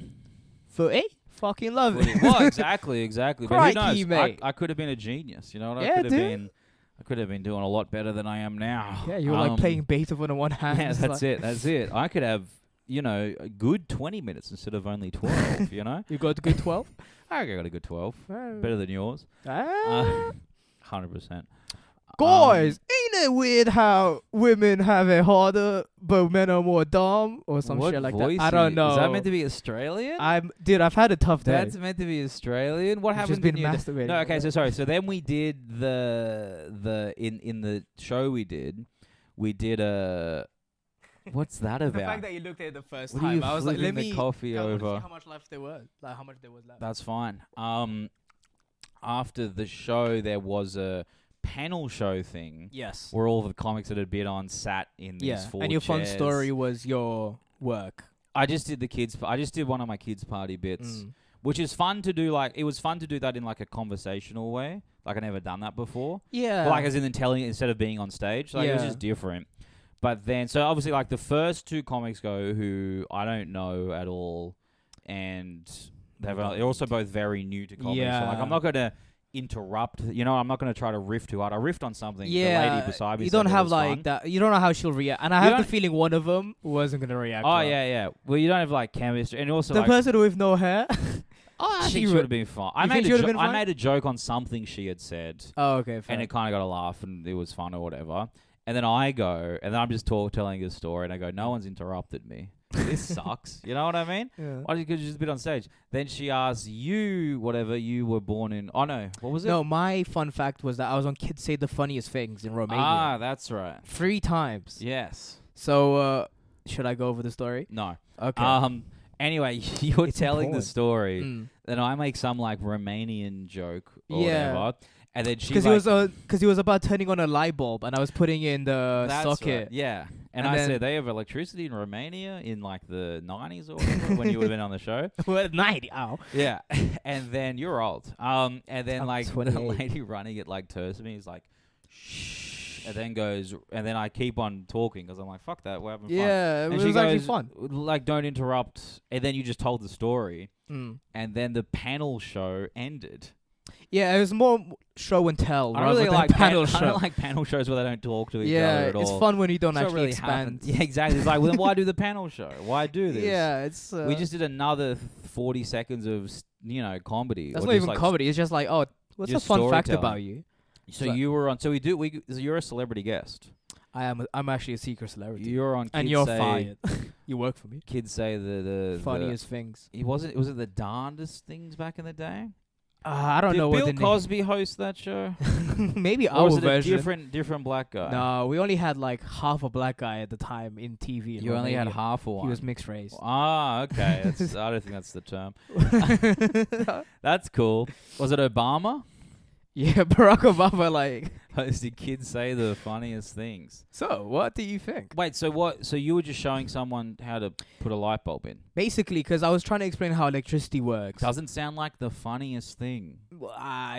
footy? Fucking love it. well, exactly. But who Crikey, knows? mate. I could have been a genius. You know what? Yeah, I could have dude. been. I could have been doing a lot better than I am now. Yeah, you were like playing Beethoven on one hand. Yeah, It's that's like, it. That's it. I could have, a good 20 minutes instead of only 12. You got a good 12? I got a good 12. Better than yours. 100%. Guys, ain't it weird how women have it harder, but men are more dumb or some what shit like voice that? I don't know. Is that meant to be Australian? Dude, I've had a tough day. That's meant to be Australian. What I've happened? just been when you masturbating. No, okay. So sorry. So then we did in the show we did a. What's that The about? fact that you looked at it the first What are you time, I was like, flipping let the me coffee I wanna over? see how much left there was. Like how much there was left. That's fine. After the show, there was a panel show thing Yes. where all the comics that had been on sat in these Yeah. four And your fun chairs. story was your work. I just did one of my kids' party bits, which is fun to do. Like, it was fun to do that in like a conversational way. Like, I never done that before. Yeah. Like, as in telling it instead of being on stage. Like, it was Yeah. just different. But then, so obviously, like, the first two comics go who I don't know at all, and they're also both very new to comedy. So, like, Yeah. I'm not going to interrupt. I'm not going to try to riff too hard. I riffed on something. Yeah. The lady beside me You said don't it have was like fun. that. You don't know how she'll react. And I You have the don't- feeling one of them wasn't gonna react. Oh, well. yeah. Well, you don't have, like, chemistry. And also, The like, person with no hair. I she think she would- would have been fine. I You think made she would've been I fine? made a joke on something she had said, Oh, okay. Fair. and it kind of got a laugh, and it was fun or whatever. And then I go, and then I'm just telling a story, and I go, no one's interrupted me. This sucks. You know what I mean? Yeah. Why did you just been on stage? Then she asks you, whatever, you were born in. Oh, no. What was it? No, my fun fact was that I was on Kids Say the Funniest Things in Romania. Ah, that's right. 3 times. Yes. So Should I go over the story? No. Okay. Anyway, you're It's telling the important. story, then I make some like Romanian joke or Yeah. whatever, and then she's Because like, he was about turning on a light bulb, and I was putting it in the "That's socket. right." Yeah, and And I then- said they have electricity in Romania in like the 90s or whatever when you would have been on the show. Well, 90. Ow. Yeah, and then you're old. And then I'm like the 28. lady running it like turns to me, is like, "Shh," and then goes, and then I keep on talking because I'm like, "Fuck that, we're having fun." Yeah, it And she was actually goes, fun. like, "Don't interrupt." And then you just told the story, Mm. and then the panel show ended. Yeah, it was more show and tell I rather don't really than like panel I show. don't like panel shows where they don't talk to each other Yeah, at all. it's fun when you don't It's not actually really expand. happened. Yeah, exactly. It's like, well, then why do the panel show? Why do this? Yeah, it's. We just did another 40 seconds of comedy. That's or not just even like comedy. It's just like, oh, what's a just fun fact storytelling. about you? So So- you were on. So you're a celebrity guest. I'm actually a secret celebrity. You're on. and Kids you're say, fired. You work for me. Kids say the Funniest things. He wasn't. Was it the darndest things back in the day? I don't Did know Bill what the Cosby host that show? Maybe Or our was it version. a different black guy? No, we only had like half a black guy at the time in TV. in You only had Romania. half a one. He was mixed race. Ah, okay. I don't think that's the term. That's cool. Was it Obama? Yeah, Barack Obama. Like, Did kids say the funniest things? so what do you think? Wait, so what? So you were just showing someone how to put a light bulb in? Basically, because I was trying to explain how electricity works. Doesn't sound like the funniest thing.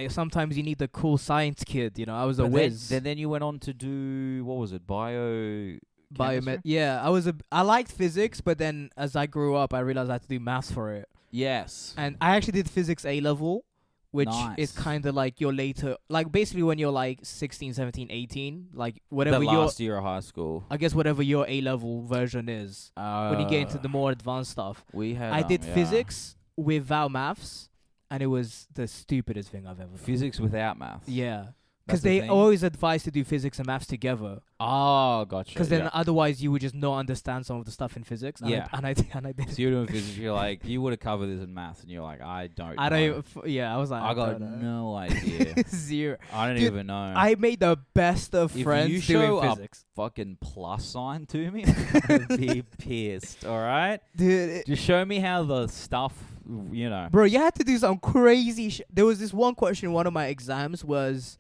Sometimes you need the cool science kid. You know, I was a But whiz. then you went on to do, what was it? Biomed. Biomed. Yeah, I liked physics, but then as I grew up, I realized I had to do maths for it. Yes. And I actually did physics A level, which Nice. is kind of like your later, like basically when you're like 16, 17, 18, like whatever the your, last year of high school. I guess whatever your A level version is. When you get into the more advanced stuff. we had, I did yeah. physics without maths, and it was the stupidest thing I've ever done. Physics without math. Yeah. That's Because the they thing? always advise to do physics and maths together. Oh, gotcha. Because then yeah. otherwise you would just not understand some of the stuff in physics. And Yeah. I did. So you're doing physics, you're like, you would have covered this in maths, and you're like, I don't I know. don't even, yeah, I was like, I got don't know. no idea. Zero. I don't Dude, even know. I made the best of If friends you show doing up physics. fucking plus sign to me, I'm gonna be pissed, alright? Dude, Just show me how the stuff, bro, you had to do some crazy shit. There was this one question in one of my exams was,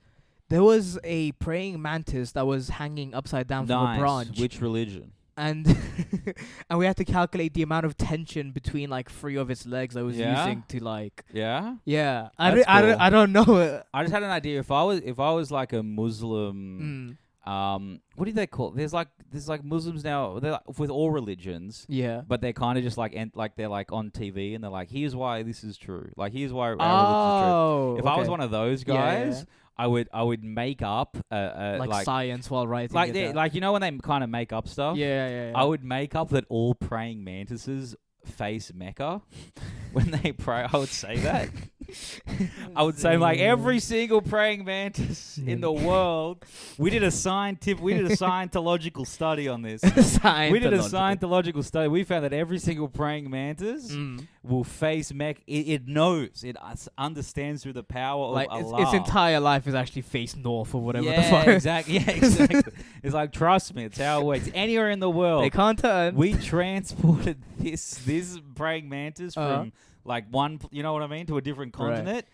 there was a praying mantis that was hanging upside down from a nice. branch. Which religion? And and we had to calculate the amount of tension between like 3 of its legs I was Yeah? using to like, Yeah? yeah. That's cool. I don't know. I just had an idea. If I was like a Muslim, what do they call it? There's like Muslims now. They're like, with all religions, Yeah. but they're kind of just like they're like on TV and they're like, here's why this is true. Like here's why our religion is true. Oh. If I was one of those Yeah, yeah, guys, I would make up like science while writing like it they, down. like you know when they kind of make up stuff. Yeah. I would make up that all praying mantises face Mecca when they pray. I would say that. I would say like every single praying mantis in the world. We did a scientological study on this. We did a scientological study. We found that every single praying mantis will face Mecca. It knows. It understands through the power like of Allah. its entire life is actually face north or whatever the Yeah, fuck. exactly. Yeah, exactly. It's like, trust me, it's how it works. Anywhere in the world, They can't turn. we transported this praying mantis Uh-huh. from like one, you know what I mean, to a different Right. continent.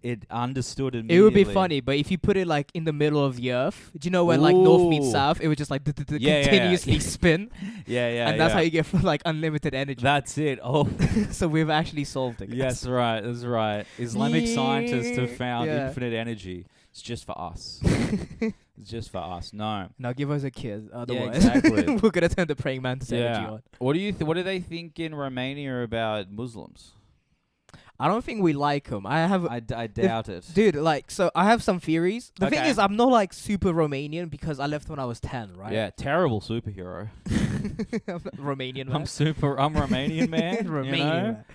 It understood immediately. It would be funny, but if you put it like in the middle of the earth, do you know when like north meets Ooh. south, it would just like Yeah, continuously yeah. spin, Yeah, yeah, and that's yeah. how you get like unlimited energy. That's it. Oh, So we've actually solved it. guys. yes, right. That's right. Islamic scientists have found Yeah. infinite energy. It's just for us. It's just for us. No. Now give us a kiss, otherwise exactly. we're gonna turn the praying mantis energy Yeah. on. What do you? What do they think in Romania about Muslims? I don't think we like them. I doubt it. Dude, like, so I have some theories. The thing Okay. is, I'm not like super Romanian because I left when I was 10, right? Yeah, terrible superhero. I'm not Romanian, man. I'm Romanian man. Romanian. You know? Man.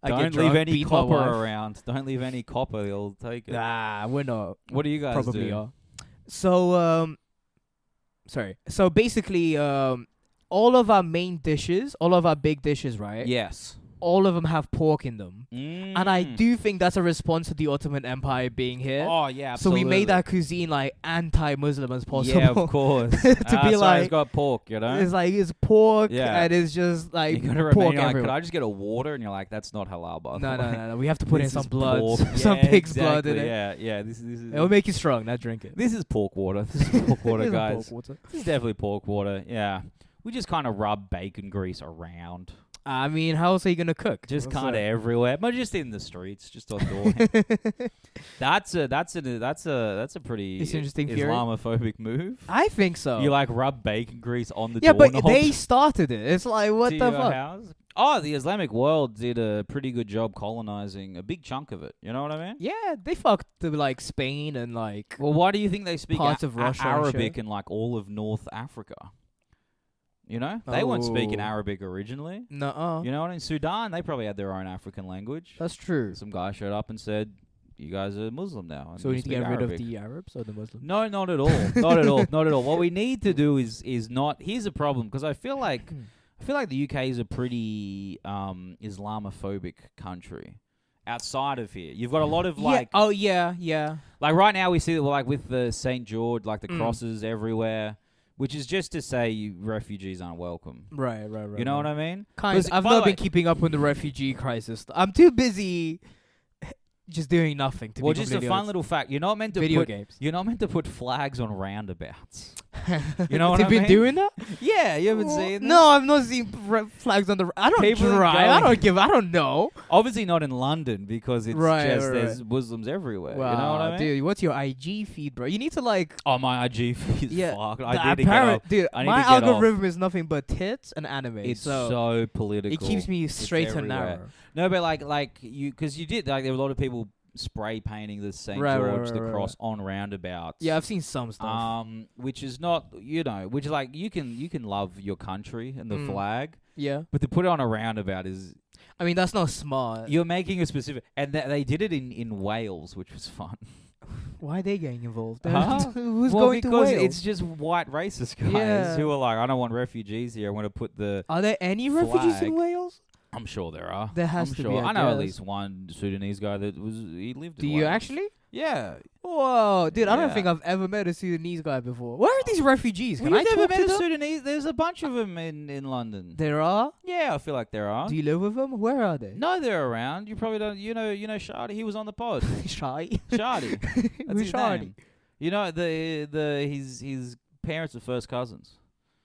I get Don't drunk, leave any beat my copper wife. around. Don't leave any copper. They'll take it. Nah, we're not. What do you guys Probably do? are. So, sorry. So basically, all of our main dishes, all of our big dishes, right? Yes. all of them have pork in them. And I Mm. do think that's a response to the Ottoman Empire being here. Oh yeah, So absolutely. we made that cuisine like anti-Muslim as possible. Yeah, of course. To be sorry, like- it's got pork, you know. It's like it's pork Yeah. and it's just like You go to pork Romania, like, everywhere. could I just get a water? And you're like, that's not halal, by the No, way. no. We have to put in This some is blood, pork. some Yeah, pig's blood in exactly, it. Yeah. This is. It will make you strong. Now drink it. This is pork water. This is pork water, It is a guys. pork water. This is definitely pork water. Yeah. We just kind of rub bacon grease around, I mean, how else are you gonna cook? just What's kind of that? everywhere, but just in the streets, just on door. That's a pretty It's an interesting theory. Islamophobic move. I think so. You like rub bacon grease on the yeah, but doorknob they started it. It's like what to the your fuck? house? Oh, the Islamic world did a pretty good job colonizing a big chunk of it. You know what I mean? Yeah, they fucked the, like Spain and like. Well, why do you think they speak Parts of Russia and Arabic shit. in like all of North Africa? You know, they weren't speaking Oh. Arabic originally. Nuh-uh. You know what? In Sudan, they probably had their own African language. That's true. Some guy showed up and said, "You guys are Muslim now." And So we you need to speak get rid Arabic." of the Arabs or the Muslims. No, not at all. Not at all. Not at all. What we need to do is not. Here's a problem because I feel like the UK is a pretty Islamophobic country. Outside of here, you've got a lot of like, Yeah. Oh yeah. like right now we see that like with the St. George, like the Mm. crosses everywhere, which is just to say refugees aren't welcome. Right. You know what I mean? Kind. 'Cause, I've by the not way- been keeping up with the refugee crisis. I'm too busy just doing nothing. To Well, be just a completely fun honest. little fact: you're not meant to Video put games. you're not meant to put flags on roundabouts. You know what They've I been mean? doing that? Yeah, you haven't seen that? No, I've not seen flags on the. I don't People are drive. I going- don't give. I don't know. Obviously not in London because it's Right, just right, there's Muslims everywhere. Wow, You know what I mean? dude, what's your IG feed, bro? You need to like. Oh, my IG feed is Yeah, fucked. the I need to get apparent- off. dude. I need My to get off. algorithm is nothing but tits and anime. It's so so political. it keeps me It's straight and everywhere. narrow. No, but like you, because you did like there were a lot of people spray painting the St. Right, George, right, the right, cross on roundabouts. Yeah, I've seen some stuff. Which is not, which is like you can love your country and the Mm. flag, Yeah, but to put it on a roundabout is I mean that's not smart. you're making a specific, and they did it in Wales, which was fun. Why are they getting involved? Huh? Who's Well, going to because Wales? it's just white racist guys Yeah. who are like, I don't want refugees here. I want to put the. Are there any refugees in flag. Wales? I'm sure there are. There has I'm to sure. be. I know at guess. least one Sudanese guy that he lived. Do in you Wales. actually? Yeah. Whoa, dude! I don't Yeah. think I've ever met a Sudanese guy before. Where are these refugees? Can Well, I you've never talk met to a them? Sudanese? There's a bunch of them in London. There are. Yeah, I feel like there are. Do you live with them? Where are they? No, they're around. You probably don't. You know, Shardy. He was on the pod. Shy. Shardy. That's Who's his Shardy? name. You know his parents are first cousins.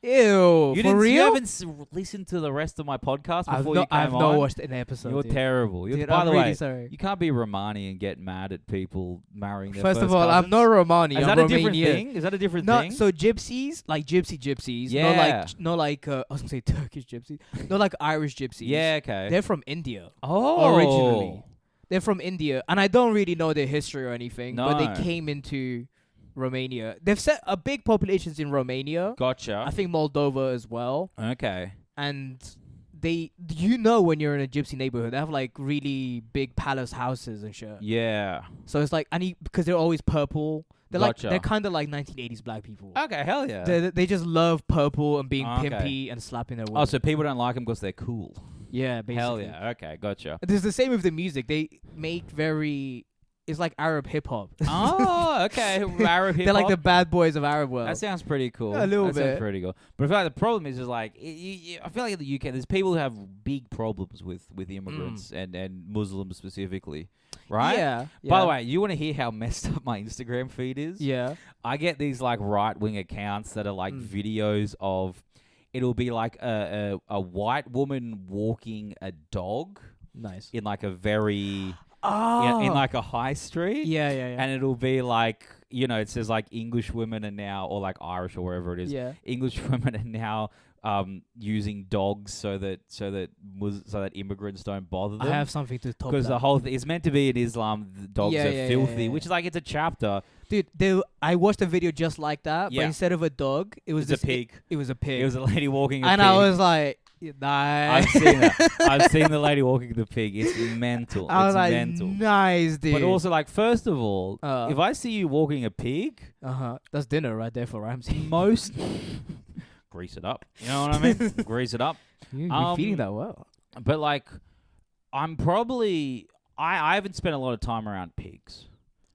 Ew. You For didn't. real? You haven't listened to the rest of my podcast I've before not, you came I've on. not watched an episode. You're dude. terrible. Dude, By I'm the really way, sorry. you can't be Romani and get mad at people marrying their First first of all, I'm cousins. not Romani. Is I'm that a different Romanian. thing? Is that a different No, thing? so gypsies, like gypsies, Yeah. not like I was gonna say Turkish gypsies, not like Irish gypsies. yeah, okay. they're from India oh, originally. They're from India, and I don't really know their history or anything, but No. they came into Romania. They've set a big populations in Romania. Gotcha. I think Moldova as well, Okay. and they, when you're in a gypsy neighborhood, they have like really big palace houses and shit. Yeah. So it's like, because they're always purple. They're Gotcha. they're kind of like 1980s black people. Okay, hell yeah. They just love purple and being Okay. pimpy and slapping their women. Oh, so people don't like them because they're cool. yeah, basically. Hell yeah. Okay, gotcha. It's the same with the music. They make it's like Arab hip hop. Oh, okay. Arab hip They're like hop. the bad boys of Arab world. That sounds pretty cool. Yeah, a little that bit. sounds pretty cool. But I feel like the problem is like I feel like in the UK there's people who have big problems with immigrants and Muslims specifically, right? Yeah. By the way, you want to hear how messed up my Instagram feed is? Yeah. I get these like right wing accounts that are like videos of. It'll be like a white woman walking a dog Nice. in like a very Oh. in like a high street. yeah. And it'll be like, it says like English women are now, or like Irish or wherever it is. Yeah. English women are now using dogs so that immigrants don't bother I them. have something to top Because that. the whole thing, it's meant to be in Islam, the dogs Yeah, are yeah, filthy, yeah. which is like, it's a chapter. Dude, I watched a video just like that, Yeah. but instead of a dog, it was It's a this pig. It was a pig. It was a lady walking a and pig. I was like, nice. I've seen that. I've seen the lady walking the pig. It's mental. I was It's like, mental. nice, dude. But also, like, first of all, Uh. if I see you walking a pig, that's dinner right there for Ramsey. most grease it up. You know what I mean? Grease it up. You're feeding that well. But like, I'm probably. I haven't spent a lot of time around pigs.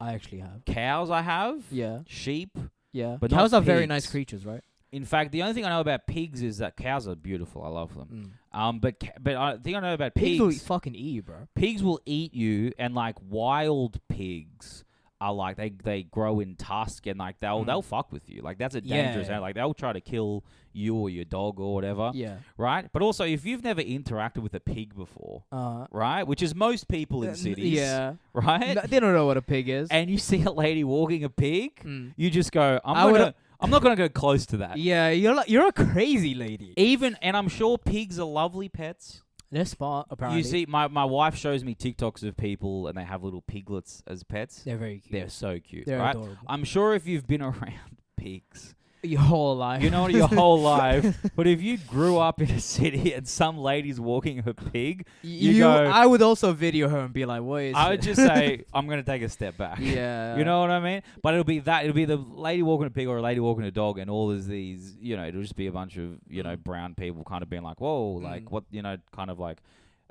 I actually have. Cows, I have. Yeah. Sheep. Yeah. But cows not are very pigs. nice creatures, right? In fact, the only thing I know about pigs is that cows are beautiful. I love them. But I think I know about Pigs will pigs. fucking eat you, bro. Pigs will eat you, and like wild pigs are like they grow in tusk, and like they'll fuck with you. Like that's a dangerous. Yeah. Like they'll try to kill you or your dog or whatever. Yeah. Right. But also, if you've never interacted with a pig before, Uh. right, which is most people in cities, Yeah. right, They don't know what a pig is. and you see a lady walking a pig, you just go, I I'm not gonna go close to that. Yeah, you're a crazy lady. And I'm sure pigs are lovely pets. They're smart, apparently. You see, my wife shows me TikToks of people and they have little piglets as pets. They're very cute. They're so cute, They're right? adorable. I'm sure if you've been around pigs Your whole life. you know your whole life, but if you grew up in a city and some lady's walking her pig, you go, I would also video her and be like, what is I would it? just say, I'm going to take a step back. Yeah. You know what I mean? But it'll be the lady walking a pig or a lady walking a dog, and all of these, it'll just be a bunch of, brown people kind of being like, whoa, like what, kind of like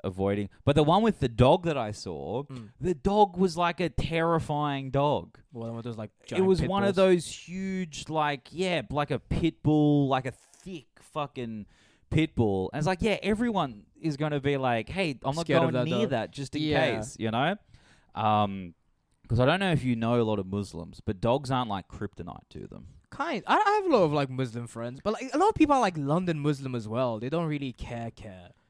avoiding. But the one with the dog that I saw, the dog was like a terrifying dog. One of those like It giant was pit one of bulls. those huge, like a pit bull, like a thick fucking pit bull. And it's like, everyone is going to be like, hey, I'm not Scared of going that near dog. that just in Yeah. case, Because I don't know if you know a lot of Muslims, but dogs aren't like kryptonite to them. Kind. I have a lot of like Muslim friends, but like a lot of people are like London Muslim as well. They don't really care.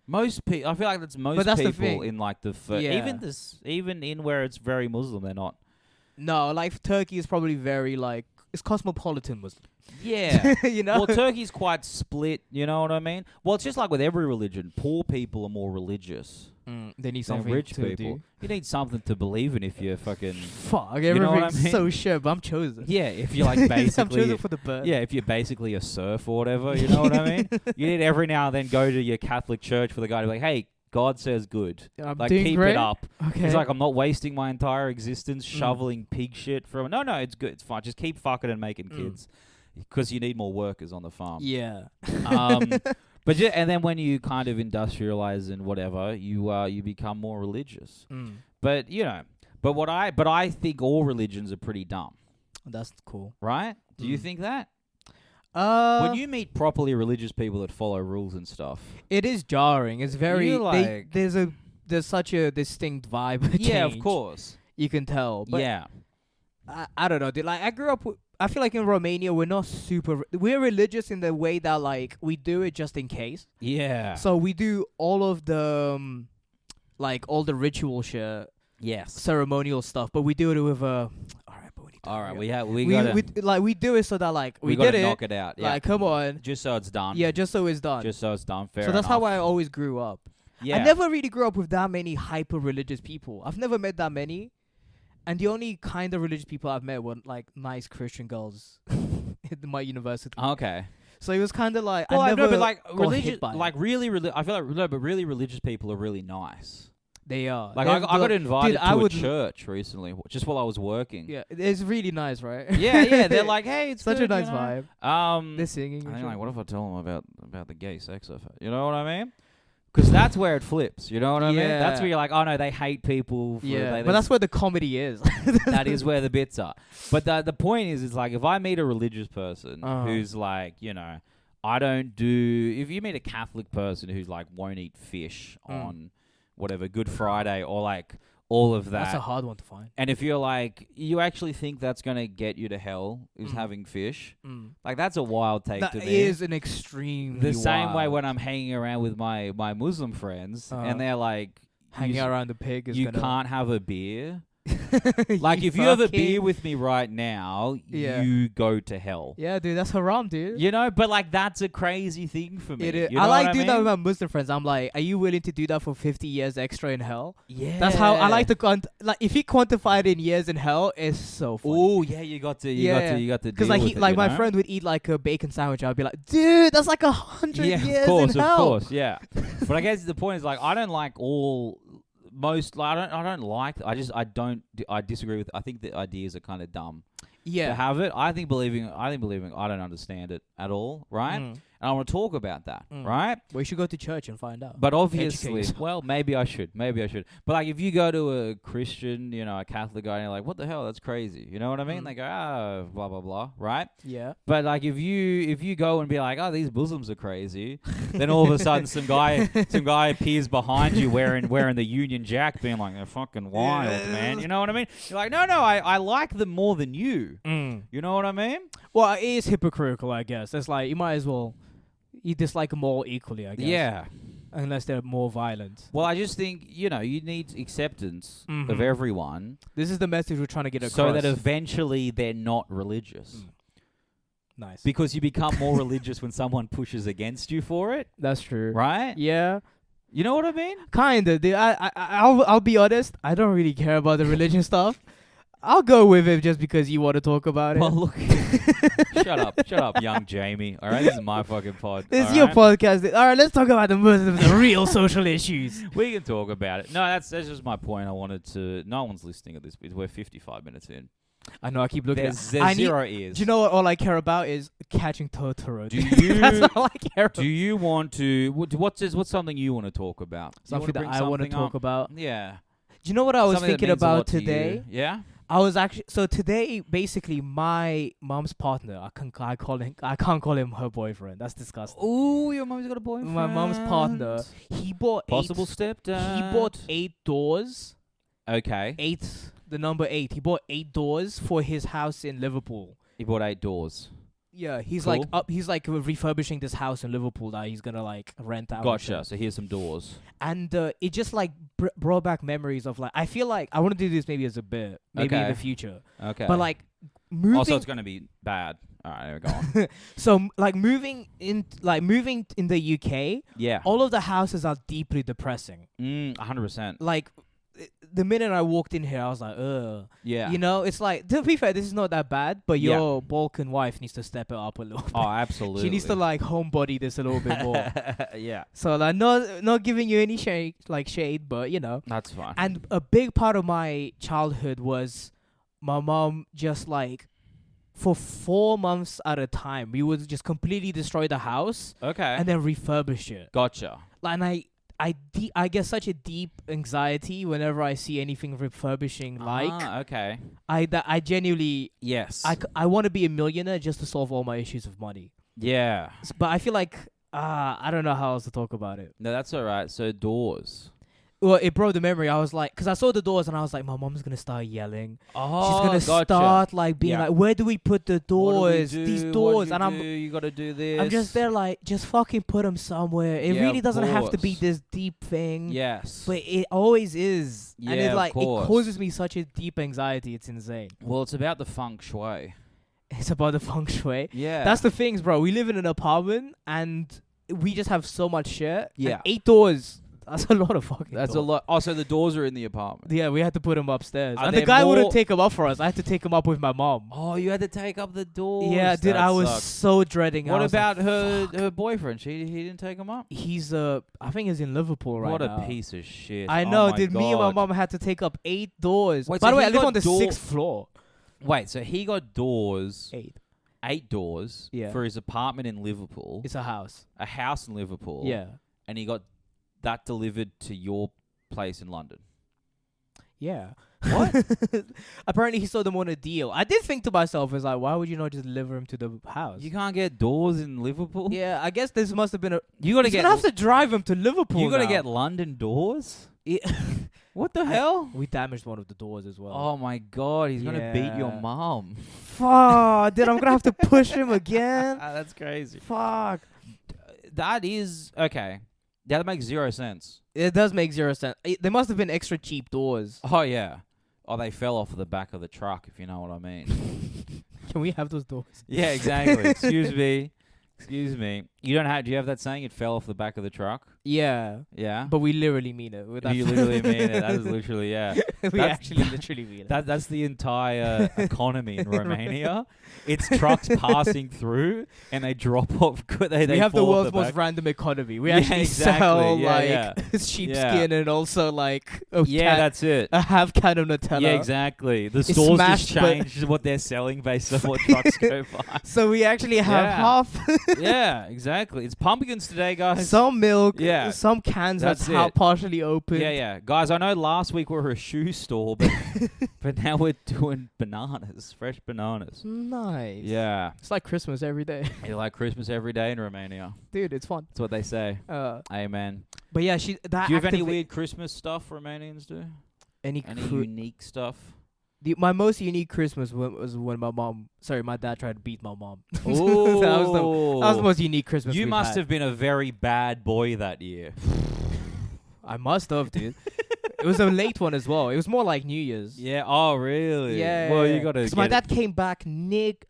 Most people, I feel like that's most that's the people thing. in like the Yeah. even in where it's very Muslim, they're not. No, like Turkey is probably very like it's cosmopolitan Muslim. Yeah. You know. Well, Turkey's quite split, you know what I mean? Well, it's just like with every religion. Poor people are more religious They need than something rich to people. do. You need something to believe in if you're fucking... Fuck, You know what I everything's mean? so shit, but I'm chosen. Yeah, if you're like I'm basically... chosen for the bird. Yeah, if you're basically a serf or whatever, you know what I mean? You need every now and then go to your Catholic church for the guy to be like, hey, God says good. I'm Like, doing keep great. it up. Okay. He's like, I'm not wasting my entire existence shoveling pig shit from... No, it's good. It's fine. Just keep fucking and making kids. Because you need more workers on the farm. Yeah. But yeah, and then when you kind of industrialize and whatever, you become more religious. But but I think all religions are pretty dumb, That's cool. right? Do you think that? When When you meet properly religious people that follow rules and stuff, it is jarring. It's very You're like- there's such a distinct vibe. yeah, of change. course, You can tell. But yeah, I don't know. Dude. Like I grew up. I feel like in Romania we're not we're religious in the way that like we do it just in case. yeah, So we do all of the like all the ritual shit, yes. ceremonial stuff, but we do it with a. Alright, but we need to All right, hurry we up. gotta we do it so that like we gotta did it. knock it out. Yeah, Like come on, just so it's done. yeah, just so it's done. just so it's done. Fair. So that's how enough. I always grew up. Yeah. I never really grew up with that many hyper religious people. I've never met that many. And the only kind of religious people I've met were like nice Christian girls at my university. Okay. So it was kind of like Well, I I never know, but like got religious, hit by it. like really, I feel like no, but really religious people are really nice. They are. Like They're I got invited I to a would- church recently, just while I was working. Yeah, it's really nice, right? yeah. They're like, hey, it's such good, a nice you know? vibe. They're singing. I and think shit. like, what if I tell them about the gay sex I've had? You know what I mean? Because that's where it flips. You know what I mean? That's Yeah. where you're like, oh no, they hate people. For Yeah, but that's where the comedy is. that is where the bits are. But the point is, it's like if I meet a religious person who's like, I don't do. If you meet a Catholic person who's like won't eat fish on whatever Good Friday or like all of that. That's a hard one to find. And if you're like, you actually think that's gonna get you to hell, is having fish, like that's a wild take That to me. is an extreme. The same way when I'm hanging around with my Muslim friends and they're like, hanging around the pig is you gonna. can't have a beer. Like if you have a beer with me right now, Yeah. you go to hell. Yeah, dude, that's haram, dude. You know, but like that's a crazy thing for me. It is. You know I like what doing that mean? with my Muslim friends. I'm like, are you willing to do that for 50 years extra in hell? Yeah, That's how I like to like. If you quantify it in years in hell, it's so funny. Oh yeah, you got to. Because like deal with like it, my you know? friend would eat like a bacon sandwich. I'd be like, dude, that's like 100 Yeah, years of course, in hell. yeah. But I guess the point is like I don't like most. Like, I disagree with. I think the ideas are kind of dumb. Yeah. To have it, I think believing. I don't understand it at all. Right. and I want to talk about that, Mm. right? We should go to church and find out. But obviously, yourself. well, maybe I should. But like, if you go to a Christian, a Catholic guy, and you're like, "What the hell? That's crazy." You know what I mean? Mm. They go, blah blah blah, right? Yeah. But like, if you go and be like, "Oh, these Muslims are crazy," then all of a sudden some guy appears behind you wearing the Union Jack, being like, "They're fucking wild, man." You know what I mean? You're like, "No, I like them more than you." Mm. You know what I mean? Well, it is hypocritical, I guess. It's like you might as well you dislike them all equally, I guess. Yeah. Unless they're more violent. Well, I just think you need acceptance of Mhm. everyone, This is the message we're trying to get across. so that eventually they're not religious. Mm. Nice. Because you become more religious when someone pushes against you for it, That's true. right? Yeah. You know what I mean? Kinda, dude. I'll be honest. I don't really care about the religion stuff. I'll go with it just because you want to talk about it. Well, look. Shut up, young Jamie. All right, this is my fucking pod. This is all your right? podcast. All right, let's talk about the real social issues. We can talk about it. No, that's just my point. I wanted to. No one's listening at this bit. We're 55 minutes in. I know. I keep looking. There's I need- zero ears. Do you know what? All I care about is catching Totoro. Do dude. you- That's all I care about. Do you want to? What's something you want to talk about? You Something wanna that bring I want to something talk up? about. Yeah. Do you know what I was Something that thinking means a about lot to you. today? Yeah. I was actually today. Basically, my mom's partner. I can't call him her boyfriend. That's disgusting. Ooh, your mom's got a boyfriend. My mom's partner. He bought Possible 8. stepdad. He bought 8 doors. Okay. 8. The number 8. He bought 8 doors for his house in Liverpool. He bought 8 doors. Yeah, he's Cool. He's like refurbishing this house in Liverpool that he's gonna like rent out. and Gotcha. shit. So here's some doors. And it just like brought back memories of like I feel like I want to do this maybe as a bit, maybe in Okay. the future. Okay. But like moving. Also, it's going to be bad. All right, there we go on. So like moving in the UK, Yeah. all of the houses are deeply depressing. 100%. Like the minute I walked in here, I was like, ugh. Yeah. You know, it's like to be fair, this is not that bad, but Yeah. your Balkan wife needs to step it up a little bit. Oh, absolutely. She needs to like homebody this a little bit more. Yeah. So like not giving you any shade, but you know. That's fine. And a big part of my childhood was my mom just like for 4 months at a time, we would just completely destroy the house Okay. and then refurbish it. Gotcha. Like, and I get such a deep anxiety whenever I see anything refurbishing. Okay. I genuinely Yes. I want to be a millionaire just to solve all my issues of money. Yeah. But I feel like I don't know how else to talk about it. No, that's all right. So doors. Well, it brought the memory. I was like, because I saw the doors and I was like, my mom's gonna start yelling. Oh, She's gonna start like being Yeah. like, where do we put the doors? These doors, and you got to do this. I'm just there like, just fucking put them somewhere. It Yeah, really of doesn't have to be course. this deep thing. Yes. But it always is. Yeah, and it of like course. it causes me such a deep anxiety. It's insane. Well, it's about the feng shui. It's about the feng shui. Yeah. That's the things, bro. We live in an apartment and we just have so much shit. Yeah. And 8 doors. That's a lot of fucking That's a doors. lot. Oh, so the doors are in the apartment. Yeah, we had to put him upstairs. Are And the there guy wouldn't more- take him up for us. I had to take him up with my mom. Oh, you had to take up the doors. Yeah, dude, That I was sucks. so dreading. I What was like, about her fuck. her boyfriend? He didn't take him up. He's I think he's in Liverpool right What now. a piece of shit. I Oh know, my dude. Me and my God. mom had to take up 8 doors. Wait, By so the way, he I live got on the door- 6th floor. Wait, so he got doors, 8. 8 doors Yeah. for his apartment in Liverpool, It's a house. a house in Liverpool. Yeah. And he got that delivered to your place in London. Yeah. What? Apparently, he saw them on a deal. I did think to myself, "Is like, why would you not just deliver him to the house?" You can't get doors in Liverpool? Yeah, I guess this must have been a. You got to He's get gonna have to drive him to Liverpool. You got to now. get London doors? Yeah. What the hell? We damaged one of the doors as well. Oh my God, he's going to beat your Yeah. mom. Fuck, dude! I'm gonna have to push him again. That's crazy. Fuck. That is okay. That makes 0 sense. It does make 0 sense. There must have been extra cheap doors. Oh yeah. Oh, they fell off the back of the truck, if you know what I mean. Can we have those doors? Yeah, exactly. Excuse me. Excuse me. You don't have? Do you have that saying? It fell off the back of the truck. Yeah, Yeah. but we literally mean it. With that You literally mean it. That is literally yeah. we That's- actually literally mean it. That's the entire economy in Romania. It's trucks passing through and they drop off. They we have the fall off world's the most back. random economy. We Yeah, actually exactly. sell Yeah, like yeah. sheepskin and also like a Yeah, that's it. a half can of Nutella. Yeah, exactly. The stores just smashed, but- change what they're selling based on what trucks go by. So we actually have Yeah. half. Yeah, exactly. exactly. It's pumpkins today, guys. Some milk, Yeah. some cans That's that's it. partially open. Yeah. Guys, I know last week we were a shoe store, but but now we're doing bananas, fresh bananas. Nice. Yeah. It's like Christmas every day. You like Christmas every day in Romania. Dude, it's fun. That's what they say. Amen. But yeah, that Do you have any weird Christmas stuff Romanians do? Any unique stuff? My most unique Christmas was when my dad tried to beat my mom. Ooh. that was the most unique Christmas. You must have been a very bad boy that year. I must have, dude. It was a late one as well. It was more like New Year's. Yeah. Oh, really? Yeah. Well, you got to. Because my dad came back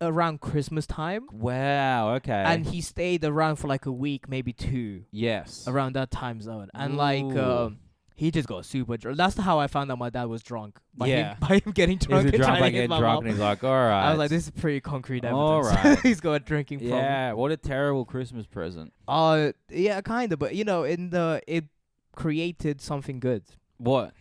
around Christmas time. Wow. Okay. And he stayed around for like a week, maybe 2. Yes. Around that time zone, and Ooh. he just got super drunk. That's how I found out my dad was drunk. By Yeah. him getting drunk. He's and drunk trying by to hit getting my drunk, mom. and he's like, all right. I was like, this is pretty concrete evidence. All right. He's got a drinking problem. Yeah. What a terrible Christmas present. Yeah, kind of. But it created something good. What?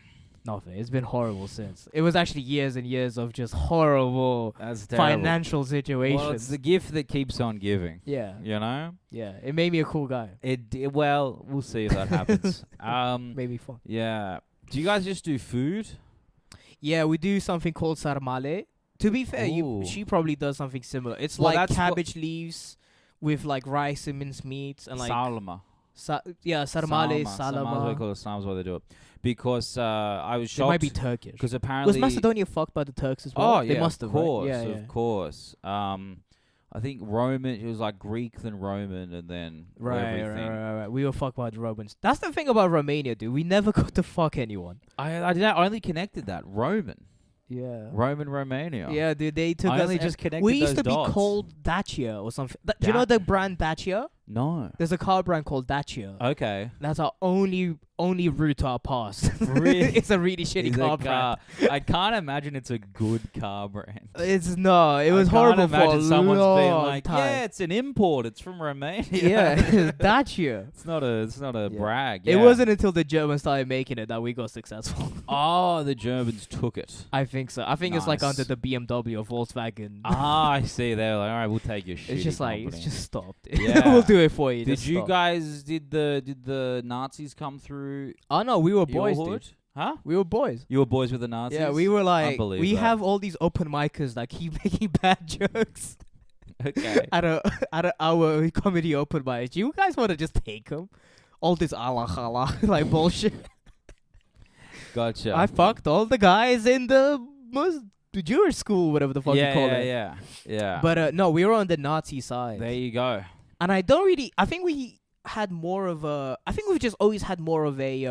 Nothing. It's been horrible since. It was actually years and years of just horrible That's terrible. financial situations. Well, it's the gift that keeps on giving. Yeah. You know? Yeah. It made me a cool guy. Well, we'll see if that happens. Made me fun. Yeah. Do you guys just do food? Yeah, we do something called sarmale. To be fair, Ooh. she probably does something similar. It's Well, like that's cabbage leaves with like rice and minced meats and like Salama. sarmale, Salama. salama. They call it salama, why they do it. Because I was It shocked. might be Turkish. Because apparently... Was Macedonia fucked by the Turks as well? Oh, yeah, They must have, of course, right? Yeah, of course. I think Roman, it was like Greek then Roman and then everything. Right. We were fucked by the Romans. That's the thing about Romania, dude. We never got to fuck anyone. I only connected that. Roman. Yeah. Roman Romania. Yeah, dude. They took I us. only just connected We used those to dots. be called Dacia or something. Do you know the brand Dacia? No. There's a car brand called Dacia. Okay. That's our only route to our past. Really? It's a really shitty It's a car brand. I can't imagine it's a good car brand. It's no. It was I horrible can't for a imagine someone's being long like, time. yeah, it's an import. It's from Romania. Yeah, Dacia. It's not a Yeah. brag. It yeah. wasn't until the Germans started making it that we got successful. Oh, the Germans took it. I think so. I think it's like Nice. under the BMW or Volkswagen. I see. They're like, all right, we'll take your shit. It's just like it's just stopped. Yeah. We'll do it for you. Did just you stop. guys? Did the Nazis come through? Oh no, we were your boys, hood? dude. Huh? We were boys. You were boys with the Nazis? Yeah, we were like, believe we that. have all these open micers that keep making bad jokes Okay. at our comedy open mic. You guys want to just take them? All this Allah like bullshit. Gotcha. I fucked all the guys in the Jewish school, whatever the fuck you call it. Yeah. But no, we were on the Nazi side. There you go. And I think we had more of a, I think we've just always had more of a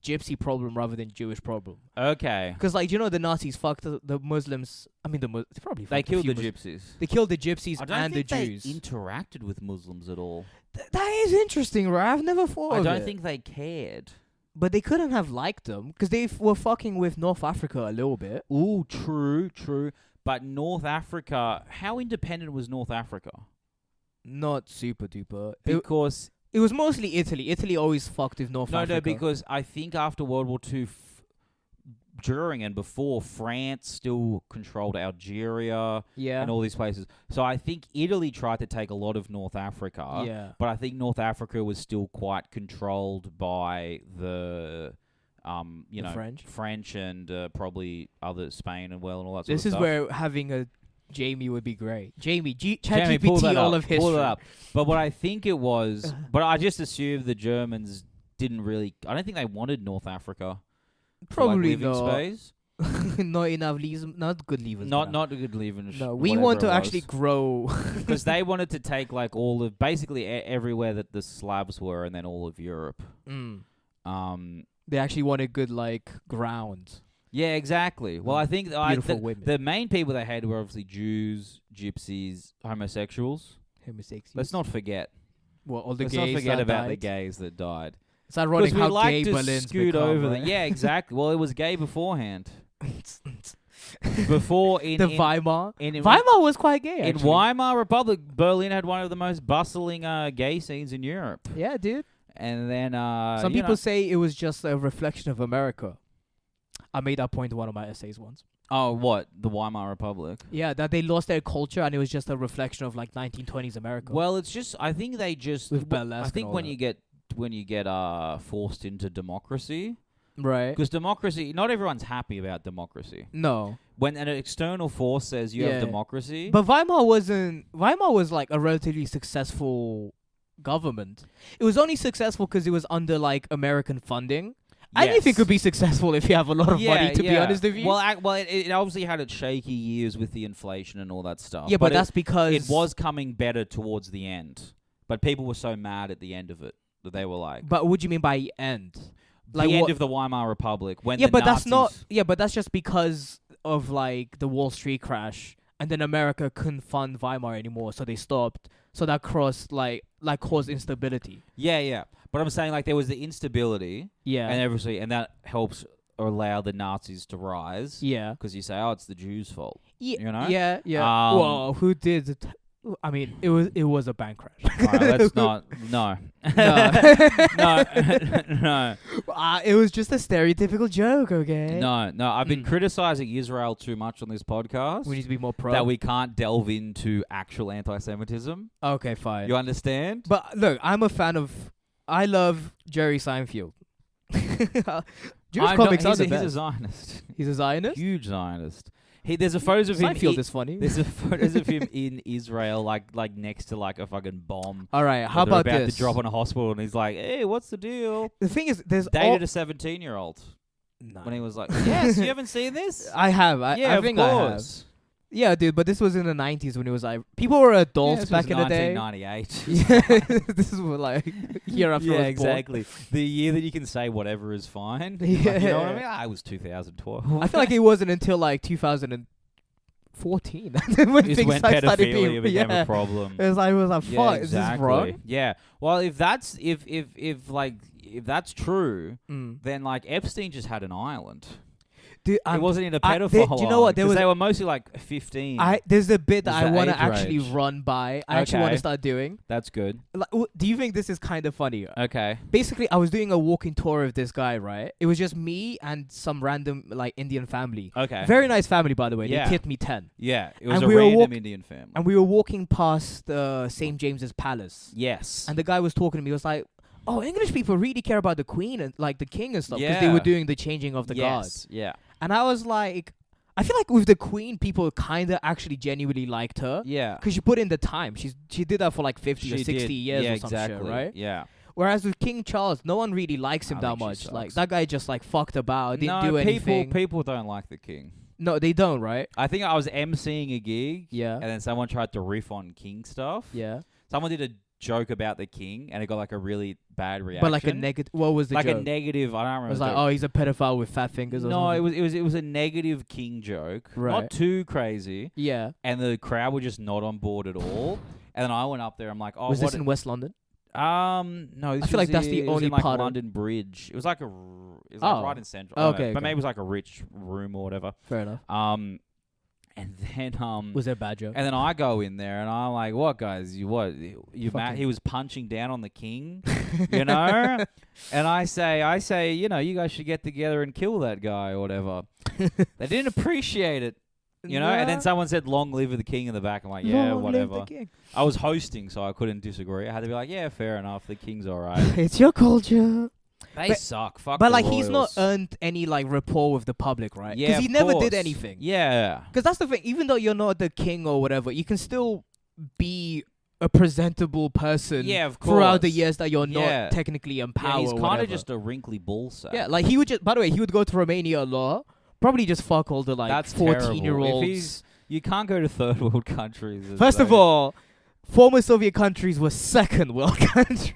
gypsy problem rather than Jewish problem. Okay. Because like, you know, the Nazis fucked the Muslims. I mean, they probably They fucked a killed few the Muslims. gypsies. They killed the gypsies I don't and the think they Jews. interacted with Muslims at all. That is interesting, right? I've never thought I of don't it. think they cared. But they couldn't have liked them because they were fucking with North Africa a little bit. Ooh, true. But North Africa, how independent was North Africa? Not super duper. Because It was mostly Italy. Italy always fucked with North Africa. No, because I think after World War II, during and before, France still controlled Algeria yeah. and all these places. So I think Italy tried to take a lot of North Africa. Yeah. But I think North Africa was still quite controlled by the, French and probably other Spain and all that sort of This stuff. is where having a Jamie would be great. Jamie, Jamie, ChatGPT pull that all up, of history. pull it up. But what I think it was, but I just assumed the Germans didn't really. I don't think they wanted North Africa. Probably for, like, living not. space. Not enough leaves. Not good levers. Not a good living. No, we want to actually grow. because they wanted to take like all of basically everywhere that the Slavs were, and then all of Europe. They actually wanted good like ground. Yeah, exactly. Well, I think Beautiful women. the main people they hated were obviously Jews, gypsies, homosexuals. Homosexuals. Let's not forget. Well, all the Let's gays not forget that about died. the gays that died. It's ironic we how like gay to Berlin's scoot become, over right? them. Yeah, exactly. Well, it was gay beforehand. Before in the Weimar. in Weimar was quite gay. in Actually. Weimar Republic, Berlin had one of the most bustling gay scenes in Europe. Yeah, dude. And then Some people say it was just a reflection of America. I made that point in one of my essays once. Oh, what? The Weimar Republic? Yeah, that they lost their culture and it was just a reflection of like 1920s America. Well, it's just I think they just With burlesque I and think all when that. you get forced into democracy, right? because democracy, not everyone's happy about democracy. No. When an external force says you have Yeah. democracy, But Weimar was like a relatively successful government. It was only successful because it was under like American funding. Anything yes. could be successful if you have a lot of money, to be honest with you. Well, it obviously had its shaky years with the inflation and all that stuff. yeah, but that's because it was coming better towards the end. But people were so mad at the end of it that they were like, But what do you mean by end? Like the what? end of the Weimar Republic. When Yeah, the but Nazis, that's not. Yeah, but that's just because of like the Wall Street crash, and then America couldn't fund Weimar anymore, so they stopped. So that caused caused instability. Yeah. But I'm saying like there was the instability, Yeah. and obviously, and that helps allow the Nazis to rise. yeah. Because you say, oh, it's the Jews' fault. Yeah. You know? Yeah. Well, who did it? I mean, it was a bank crash. All right, let's not. No. No. No. It was just a stereotypical joke, okay? No. I've been Mm. criticizing Israel too much on this podcast. We need to be more pro. that we can't delve into actual anti-Semitism. Okay, fine. You understand? But look, I love Jerry Seinfeld. Jewish comics are the He's a best. Zionist. He's a Zionist? Huge Zionist. There's a photos of him. Seinfeld is funny. There's a photos of him in Israel, like next to like a fucking bomb. All right, how that they're about about this? to drop on a hospital, and he's like, "Hey, what's the deal?" The thing is, there's Dated a 17-year-old when he was like, "Yes, you haven't seen this?" I have. Yeah, I think of I have. course. Yeah, dude, but this was in the 90s when it was like people were adults this back was in the day. 1998. Yeah, this is what, like year after I Yeah, was exactly. The year that you can say whatever is fine. Yeah. Like, you know what I mean? I was 2012. born. I feel like it wasn't until like 2014 when Is things when started pedophilia being became yeah. a problem. It was like, fuck, Yeah, is this exactly. wrong? Yeah. Well, if that's if that's true, Mm. then like Epstein just had an island. Dude, It wasn't in a I- pedophile. do you know what? There island, 'cause was they were mostly like 15. there's a bit that Was I the want to age actually range? run by. I actually want Okay. to start doing. That's good. Like, do you think this is kind of funny? Okay. Basically, I was doing a walking tour of this guy, right? It was just me and some random like Indian family. Okay. Very nice family, by the way. Yeah. They tipped me 10. Yeah. It was And a we were random walk- Indian family. And we were walking past St. James's Palace. Yes. And the guy was talking to me. He was like, oh, English people really care about the queen and like the king and stuff. Because they Yeah. were doing the changing of the guard. yes. Yeah. And I was like, I feel like with the queen, people kind of actually genuinely liked her. Yeah. Because she put in the time. She did that for like 50 or She 60 did. years yeah, or some exactly. shit, right? Yeah. Whereas with King Charles, no one really likes him I that think she much. Like, sucks. that guy just like fucked about, didn't do No, anything. people don't like the king. No, they don't, right? I think I was emceeing a gig. Yeah. And then someone tried to riff on king stuff. Yeah. Someone did a joke about the king, and it got like a really bad reaction. But like a negative. What was the like joke? a negative. I don't remember. It was the like, joke. oh, he's a pedophile with fat fingers or No, something. it was a negative king joke. Right. Not too crazy. Yeah. And the crowd were just not on board at all. And then I went up there. I'm like, oh, was what? this in West London? No. This feel like was that's the it was only in, like, part of- London Bridge. It was like Oh. right in central. I don't know, Okay, but okay. maybe it was like a rich room or whatever. Fair enough. And then Was there a bad joke? and then I go in there and I'm like, what guys? You Fucking- he was punching down on the king, you know? And I say, you know, you guys should get together and kill that guy or whatever. They didn't appreciate it, you know? And then Nah. someone said, long live the king in the back. I'm like, yeah, Long live the whatever. king. I was hosting, so I couldn't disagree. I had to be like, yeah, fair enough. The king's all right. It's your culture. They But- suck. Fuck But the like, he's not royals. earned any like rapport with the public, right? Yeah, Because he of never course. did anything. Yeah. Because that's the thing. Even though you're not the king or whatever, you can still be a presentable person. Yeah, of Throughout the course. years that you're Yeah. not technically in power. Yeah, he's or kind whatever. of just a wrinkly ballsack. Yeah, like he would just. By the way, he would go to Romania a lot. Probably just fuck all the like That's 14-year-olds. You can't go to third world countries. First of all, former Soviet countries were second world countries.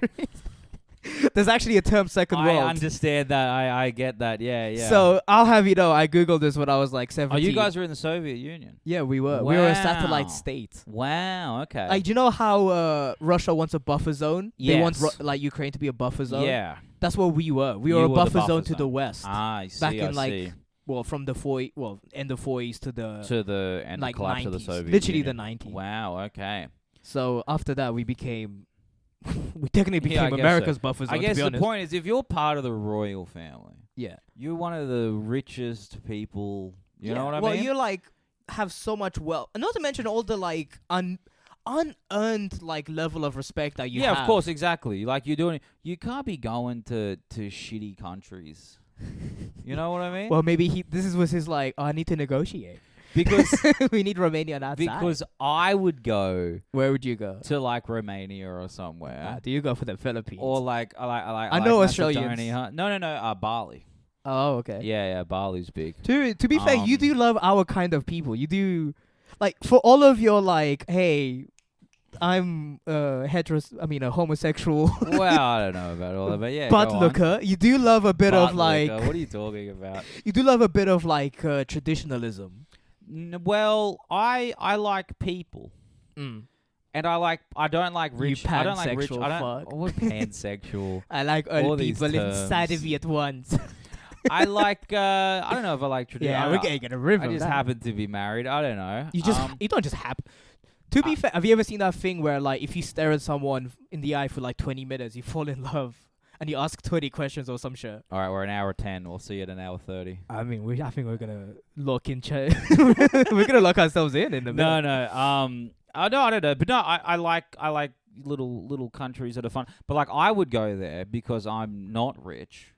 There's actually a term second I world. understand that. I get that. Yeah, yeah. So I'll have you know, I googled this when I was like 17. oh, you guys were in the Soviet Union. Yeah, we were. We were a Wow. satellite state. Wow. Okay. Like, do you know how Russia wants a buffer zone? They want Yes. like Ukraine to be a buffer zone. yeah. That's what we were. We You were a were the buffer buffer zone to the zone. west. I see. Back I in, like, see. Well, from the end of 40s to the To the and like the collapse 90s. of the Soviet Literally Union. the 90s. Wow. Okay. So after that, we became. We technically Yeah, I became guess America's buffer zone. I guess to be the honest. point is, if you're part of the royal family, Yeah. you're one of the richest people You know what I well, mean? you like have so much wealth, and not to mention all the like unearned like level of respect that you have. Of course, exactly. Like you're doing, you can't be going to shitty countries. You know what I mean? Well, maybe was his like, I need to negotiate because we need Romania on outside. because I would go Where would you go? to like Romania or somewhere, Do you go for the Philippines? or like I know Australians. Macedonia. No, Bali. Oh, okay. Yeah, Bali's big. To be fair, you do love our kind of people. You do, like, for all of your like, hey, I'm a homosexual. Well, I don't know about all that, but yeah. Butt go on. looker. You do love a bit of Butt like. looker, what are you talking about? You do love a bit of like traditionalism. Well, I like people. And I don't like rich. I don't like rich. pansexual I don't. fuck. What pansexual? I like All all these people inside terms. of me at once. I like. I don't know if I like tradition. Yeah, we're getting a river. I just happen to be married. I don't know. You don't just happen. To be fair, have you ever seen that thing where like if you stare at someone in the eye for like 20 minutes, you fall in love, and you ask 20 questions or some shit? All right, we're an hour 10. We'll see you at an hour 30. I mean, I think we're gonna lock in. We're gonna lock ourselves in a minute. No. I don't know. But no, I like little countries that are fun. But like I would go there because I'm not rich,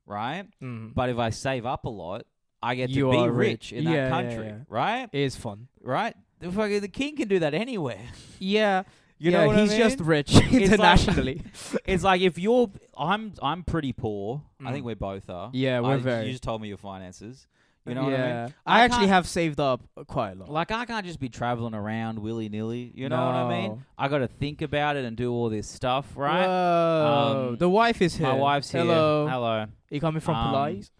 right? But if I save up a lot, I get to be rich in that country, right? It is fun, right? The king can do that anywhere. Yeah. You know what I he's mean? just rich internationally. It's like if I'm pretty poor. I think we both are. Yeah, we're very. You just told me your finances. You know what I mean? I actually have saved up quite a lot. Like I can't just be traveling around willy-nilly. You know what I mean? I got to think about it and do all this stuff, right? Whoa. The wife is here. My wife's here. Hello. Hello. You coming from Pilates?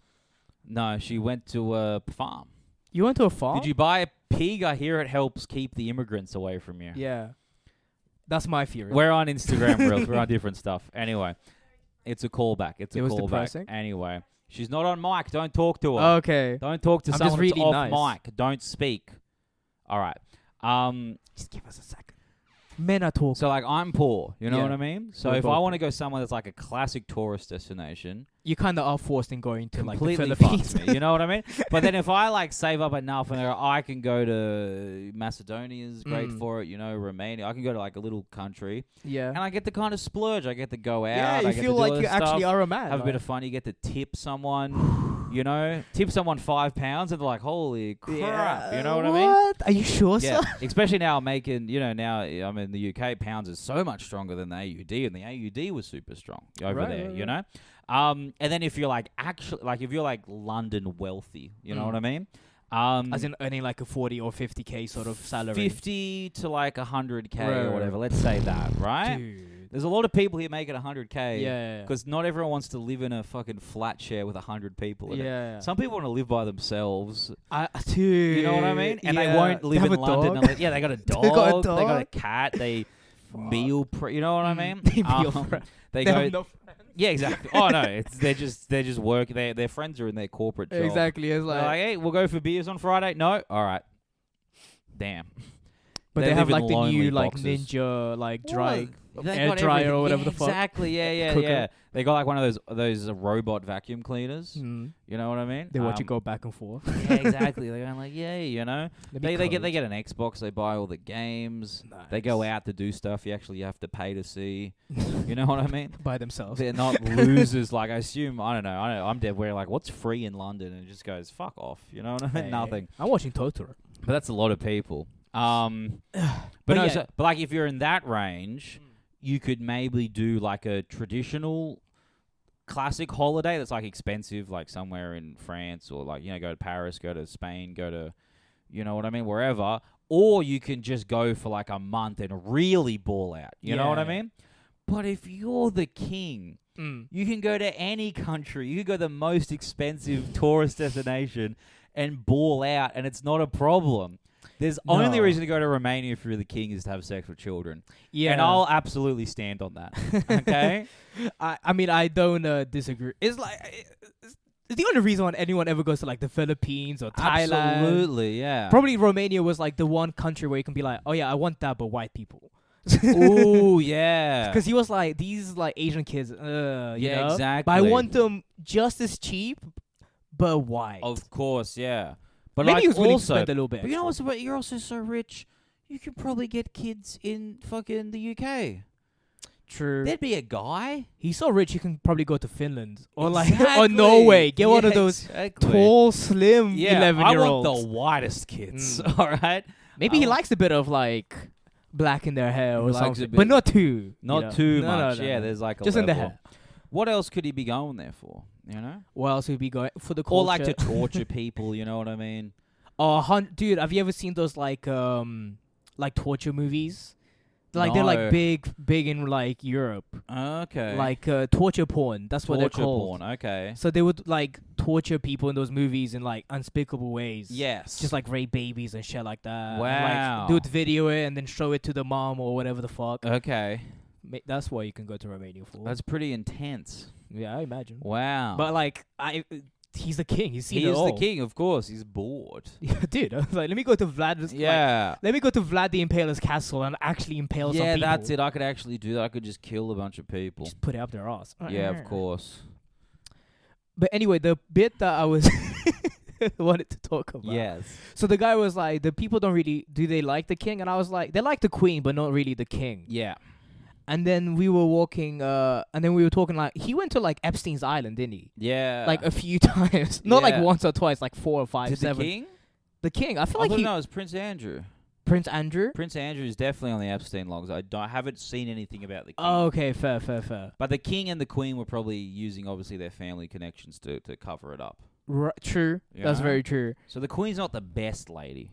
No, she went to a farm. You went to a farm? Did you buy a pig? I hear it helps keep the immigrants away from you. Yeah. That's my theory. We're on Instagram Reels. We're on different stuff. Anyway, it's a callback. It was callback. Depressing. Anyway, she's not on mic. Don't talk to her. Okay. Don't talk to I'm someone just really that's off nice. mic. Don't speak. All right. Just give us a second. Men are talking. So like I'm poor. You know what I mean? So We're if both I want to go somewhere that's like a classic tourist destination, you kind of are forced in going to like the completely Philippines. fucks me. You know what I mean? But then if I like save up enough and I can go to Macedonia's great for it. You know, Romania. I can go to like a little country. Yeah. And I get to kind of splurge. I get to go out. Yeah, I you get feel to do like all you this actually stuff, are a man. have a bit of fun. You get to tip someone. You know, tip someone £5 and they're like, holy crap. Yeah. You know what I mean? What? Are you sure, Yeah, sir? especially now now I'm in the UK, pounds is so much stronger than the AUD, and the AUD was super strong over there, you know? And then if you're like if you're like London wealthy, you know what I mean? As in earning like a 40 or 50k sort of salary. 50 to like 100k Right. or whatever, let's say that, right? Dude. There's a lot of people here making 100k. Yeah. Because not everyone wants to live in a fucking flat share with 100 people in it. Yeah. Some people want to live by themselves. Dude. You know what I mean? And they yeah. won't live They have in a London. dog? They got a dog. They got a They got a dog? cat. They meal you know what I mean? They meal prep. They They go. have no friends. Yeah, exactly. Oh no, they're just work. Their friends are in their corporate job. Exactly. It's They're like, like, hey, we'll go for beers on Friday. No, all right. Damn. but they they have live in like the lonely new like boxes. Ninja like dry They air got dryer everything. or whatever Yeah, the fuck. Exactly. Yeah. Cooker. They got like one of those robot vacuum cleaners. Mm. You know what I mean? They watch you go back and forth. Yeah, exactly. They're going like, yay, you know. Maybe They get code. an Xbox. They buy all the games. They go out to do stuff. You have to pay to see. You know what I mean? by themselves. They're not losers. Like I assume. I don't know. I'm dead. Where like what's free in London and it just goes fuck off. You know what I mean? Hey, Nothing. I'm watching Totoro. But that's a lot of people. But yeah. like if you're in that range, you could maybe do like a traditional classic holiday that's like expensive, like somewhere in France or like, go to Paris, go to Spain, go to, you know what I mean, wherever. Or you can just go for like a month and really ball out. You know what I Yeah. mean? But if you're the king, you can go to any country. You can go to the most expensive tourist destination and ball out, and it's not a problem. There's only reason to go to Romania if you're the king is to have sex with children. Yeah. And I'll absolutely stand on that. Okay? I mean, I don't disagree. It's like it's the only reason why anyone ever goes to like the Philippines or Thailand. Absolutely, yeah. Probably Romania was like the one country where you can be like, oh yeah, I want that, but white people. Ooh, yeah. Because he was like, these like Asian kids, you Yeah, know? exactly. But I want them just as cheap, but white. Of course, yeah. But maybe like he was willing to also, spend a little bit. but you know extra. what's? But you're also so rich. You could probably get kids in fucking the UK. True. There'd be a guy. He's so rich, he can probably go to Finland or or Exactly. Norway. Get one of Yeah, those exactly. tall, slim Yeah, 11-year-olds. I want the whitest kids. All right. Maybe he likes a bit of like black in their hair or He likes a something, bit- but not too. Not too No, much. no, Yeah, no. there's like a Just in the level. hair. What else could he be going there for? You know? What else would be going for the culture? Or like to torture people. You know what I mean? Dude, have you ever seen those like torture movies? Like they're No. like big in like Europe, Okay. like torture porn. That's what they're torture called. porn. Okay. So they would like torture people in those movies in like unspeakable ways. Yes. Just like rape babies and shit like that. And, Wow. like, they would video it and then show it to the mom or whatever the fuck. Okay. That's why you can go to Romania for. That's pretty intense. Yeah, I imagine. Wow. But like, he's the king. He's seen he it is all. the king, of course. He's bored. Yeah, dude. I was like, let me go to Vlad. Yeah. Let me go to Vlad the Impaler's castle and actually impale some Yeah, people. that's it. I could actually do that. I could just kill a bunch of people. Just put it up their ass. Yeah, of course. But anyway, the bit that I was wanted to talk about. Yes. So the guy was like, the people don't really, do they like the king? And I was like, they like the queen, but not really the king. Yeah. And then we were walking, and then we were talking like, he went to like Epstein's Island, didn't he? Yeah. Like a few times. Not like Yeah. once or twice, like 4 or 5, Did 7. the king? The king. I feel I like thought he, no, it was Prince Andrew. Prince Andrew. Prince Andrew is definitely on the Epstein logs. I haven't seen anything about the king. Oh, okay, fair. But the king and the queen were probably using, obviously, their family connections to cover it up. True. That's Yeah. very true. So the queen's not the best lady.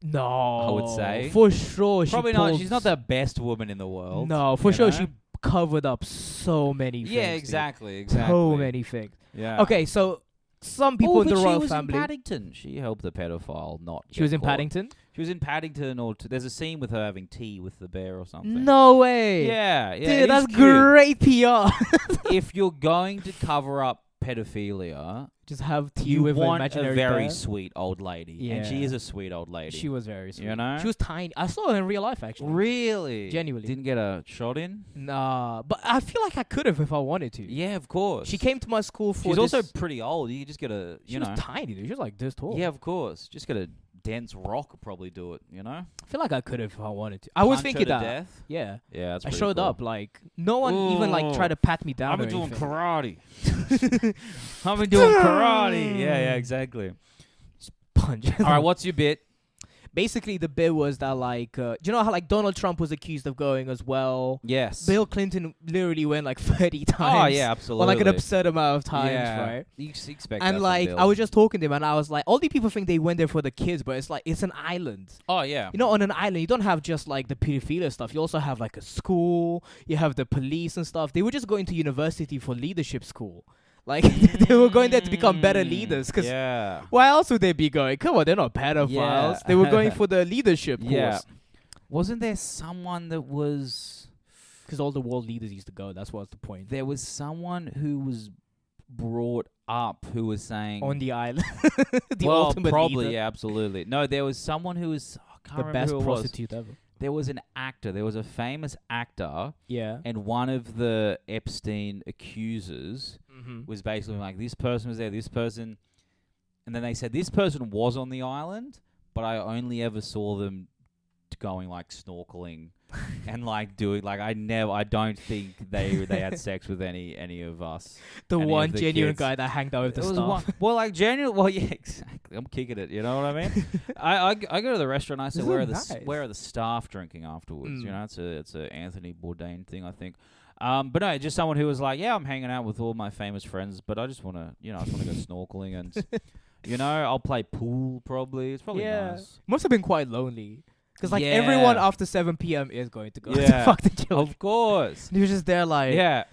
No, I would say. for sure. Probably she not. pulled She's not the best woman in the world. No, for you sure. know? She covered up so many things. Yeah, dude. exactly. So many things. Yeah. Okay, so some people in the royal she was family. in Paddington. She helped the pedophile not. She was get in caught. Paddington. She was in Paddington, or there's a scene with her having tea with the bear or something. No way. Yeah, yeah. Dude, it is that's cute. great PR. If you're going to cover up pedophilia, Just have tea you with an want a imaginary very bear. sweet old lady, and she Yeah. is a sweet old lady. She was very sweet. You know? She was tiny. I saw her in real life actually. Really, Genuinely. didn't get a shot in. Nah, but I feel like I could have if I wanted to. Yeah, of course. She came to my school for. She's this, also pretty old. You just get a, She you was know. tiny, dude. She was like this tall. Yeah, of course. Just get a dense rock would probably do it. You know. I feel like I could have if I wanted to. I was Punch her thinking to that. death. Yeah. Yeah, that's I pretty showed cool. up like no one even like tried to pat me down. I've or been doing anything. karate. I've been doing karate. Yeah, exactly. Punch. All right, what's your bit? Basically, the bit was that like, do you know how like Donald Trump was accused of going as well? Yes. Bill Clinton literally went like 30 times. Oh yeah, absolutely. Or like an absurd amount of times, yeah. right? You expect that And from like, Bill. I was just talking to him, and I was like, all the people think they went there for the kids, but it's like it's an island. Oh yeah. You know, on an island, you don't have just like the pedophilia stuff. You also have like a school. You have the police and stuff. They were just going to university for leadership school. Like they were going there to become better leaders. Cause yeah. why else would they be going? Come on, they're not pedophiles. Yeah. They were going for the leadership course. Yeah. Wasn't there someone that was? Because all the world leaders used to go. That's what's the point. There was someone who was brought up who was saying On the island. The well, ultimate probably, leader. yeah, absolutely. No, there was someone who was I can't The remember best who it was. prostitute ever. There was an actor. There was a famous actor, Yeah. and one of the Epstein accusers Mm-hmm. was basically like, this person was there, this person, and then they said this person was on the island, but I only ever saw them going like snorkeling and like doing like I don't think they had sex with any of us. The any one of the genuine kids. guy that hanged out with the There was staff. one, well, like genuine. Well, yeah, exactly. I'm kicking it. You know what I mean? I go to the restaurant. I say, This where are is the nice. where are the staff drinking afterwards? You Mm. know, it's a Anthony Bourdain thing, I think. But no, just someone who was like, yeah, I'm hanging out with all my famous friends, but I just want to, I just want to go snorkeling and, I'll play pool probably. It's probably nice. Must have been quite lonely. Because like Yeah. everyone after 7 p.m. is going to go to Yeah. fuck the children. Of course. And he was just there like, Yeah.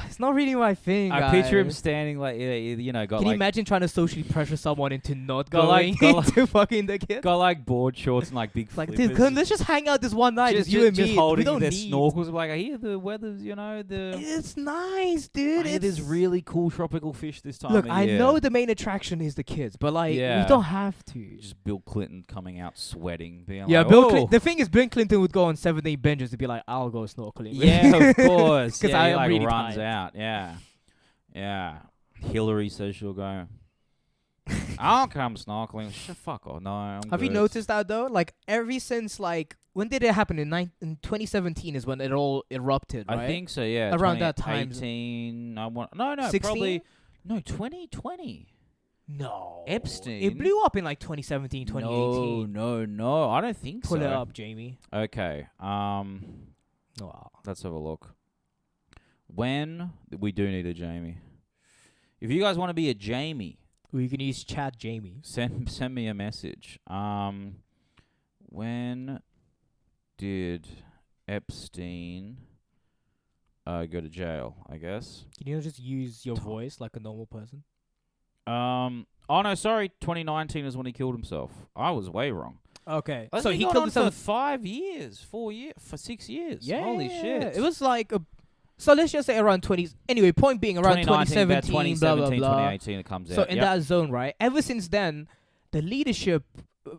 it's not really my thing, I picture him guys. standing like, got Can you like imagine trying to socially pressure someone into not Got like- going got into fucking the kid? got like board shorts and like big It's like, flippers. dude, let's just hang out this one night. Just you and me. holding We don't their need. snorkels. Like I hear the weather's, It's nice, dude. I hear there's really cool tropical fish this time. Look, of I year. know the main attraction is the kids, but like Yeah. we don't have to. Just Bill Clinton coming out sweating, being Yeah, like, Bill. "Oh." The thing is, Bill Clinton would go on 7-day binges to be like, "I'll go snorkeling." Yeah, of course. 'Cause Yeah, I he am like really runs tired. out. Yeah, yeah. Hillary says she'll go. I'll come snorkeling. Fuck off. No, I'm Have you good. noticed that though? Like ever since like when did it happen? In 2017 is when it all erupted, right? I think so. Yeah. Around that time. 2018. No, 16? probably. No, 2020. No. Epstein. It blew up in like 2017, 2018. No. I don't think so. Pull it up, Jamie. Okay. Wow. Let's have a look. When we do need a Jamie. If you guys want to be a Jamie, Well, you can use chat Jamie. send me a message. When did Epstein go to jail? I guess. Can you just use your voice like a normal person? Oh no, sorry. 2019 is when he killed himself. I was way wrong. Okay. So So he he killed killed himself himself. for 5 years, 4 years, for 6 years. Yeah. Holy shit. It was like a. So let's just say around 20. Anyway, point being around 2017, blah, blah, 2017, blah. 2018 it comes So out. in Yep. that zone, right? Ever since then, the leadership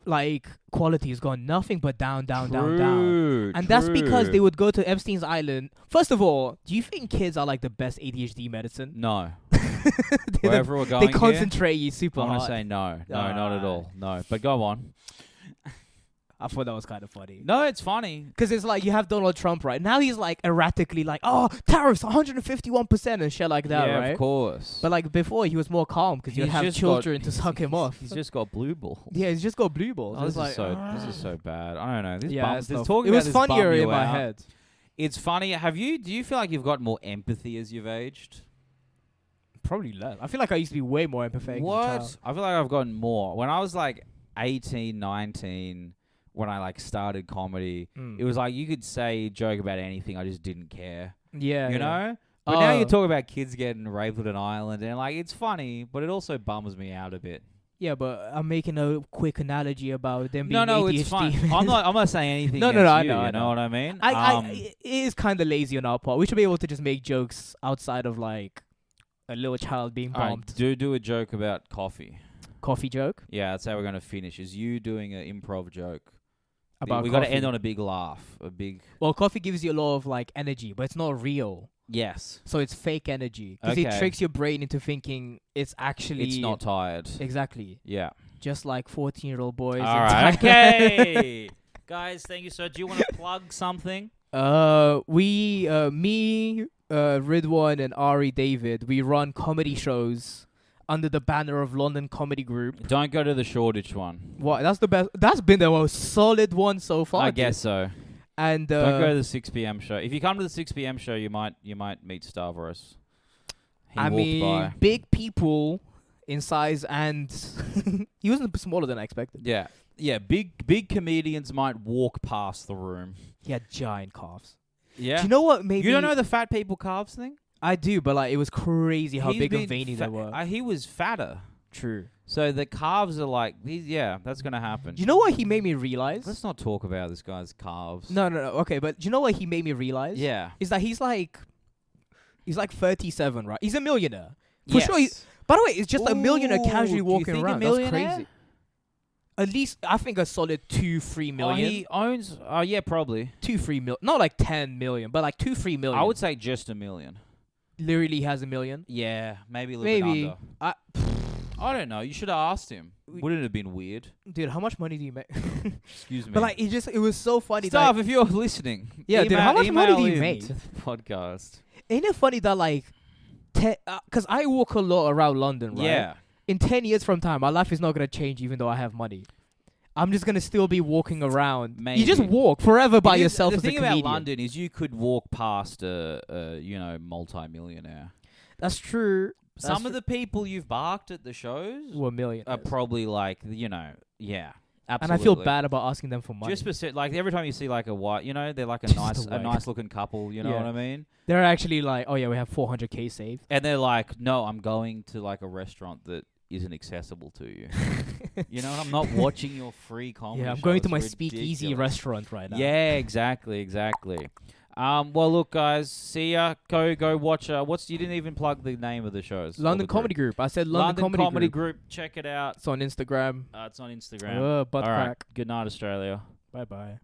like quality has gone nothing but down. And that's because they would go to Epstein's Island. First of all, do you think kids are like the best ADHD medicine? No. they, Wherever we're going they here, concentrate you super I'm going to hard. say no. No, not at all. No. But go on. I thought that was kind of funny. No, it's funny. Because it's like you have Donald Trump, right? Now he's like erratically like, oh, tariffs 151% and shit like that, yeah, right? of course. But like before, he was more calm because you'd He's have just children got- to suck him off. He's just got blue balls. Yeah, he's just got blue balls. Oh, It's this like, is so bad. I don't know. This yeah, bums, it's not- talking it about was this funnier bum you in my out. head. It's funny. Do you feel like you've got more empathy as you've aged? Probably less. I feel like I used to be way more empathetic. as a What? child. I feel like I've gotten more. When I was like 18, 19, when I like started comedy, it was like you could say joke about anything. I just didn't care. Yeah, You yeah. know? But now you Oh. talk about kids getting raped at an island, and like it's funny, but it also bums me out a bit. Yeah, but I'm making a quick analogy about them being No, ADHD. it's fine. I'm not saying anything. No, against I you, know, I You know know. what I mean? It is kind of lazy on our part. We should be able to just make jokes outside of like a little child being all right, bumped. do a joke about coffee. Coffee joke Yeah, that's how we're gonna finish. Is you doing an improv joke? about we coffee. got to end on a big laugh. A big Well, coffee gives you a lot of like energy, but it's not real. yes. So it's fake energy because it Okay. tricks your brain into thinking it's actually It's not tired. exactly Yeah. just like 14-year-old boys. All in right. Thailand. Okay. Guys, thank you. So, do you want to plug something? Me, Ridwan and Ari David, we run comedy shows under the banner of London Comedy Group. Don't go to the Shoreditch one. What? That's the best. That's been the most solid one so far. I dude. guess so. And Don't go to the 6 p.m. show. If you come to the 6 p.m. show, you might meet Stavros. He I walked mean, by. big people in size, and he wasn't smaller than I expected. Yeah. Yeah, big comedians might walk past the room. He had giant calves. Yeah. Do you know what? Maybe You don't know the fat people calves thing? I do, but like it was crazy how He's big and been veiny they were. he was fatter. True. So the calves are like, yeah, that's going to happen. Do you know what he made me realize? Let's not talk about this guy's calves. No. Okay, but do you know what he made me realize? Yeah. Is that he's like 37, right? He's a millionaire. For Yes. sure. By the way, it's just a millionaire Ooh, casually do you walking think a around. That's millionaire? crazy. At least I think a solid 2-3 Oh, million. he owns. Oh, yeah, probably. 2-3 million. Not like 10 million, but like 2-3 million. I would say just $1 million. literally has $1 million. Yeah, maybe a little Maybe. bit under. I don't know. You should have asked him. Wouldn't it have been weird? Dude, how much money do you make? Excuse me. But like it was so funny. Staff, that, if you're listening, Yeah, dude, how much money do you email make? in to the podcast? ain't it funny that like, because I walk a lot around London, right? Yeah. In 10 years from time, my life is not gonna change, even though I have money. I'm just gonna still be walking around. You just Maybe. walk forever by Because yourself the as a thing comedian. about London is you could walk past a multi-millionaire. That's true. Some of the people you've barked at the shows were million. are probably like, yeah, absolutely. And I feel bad about asking them for money. Just like every time you see like a white, they're like a Just nice, a white. nice looking couple. You know Yeah. what I mean? They're actually like, oh yeah, we have 400k saved. And they're like, no, I'm going to like a restaurant that isn't accessible to you. You know, I'm not watching your free comedy. Yeah, I'm show. going to It's my speakeasy ridiculous. restaurant right now. Yeah, exactly. Well, look, guys, see ya. Go watch. You didn't even plug the name of the shows. or London the Comedy Group. I said London, Comedy Group. Group. Check it out. It's on Instagram. It's on Instagram. Butt All right. crack. Good night, Australia. Bye bye.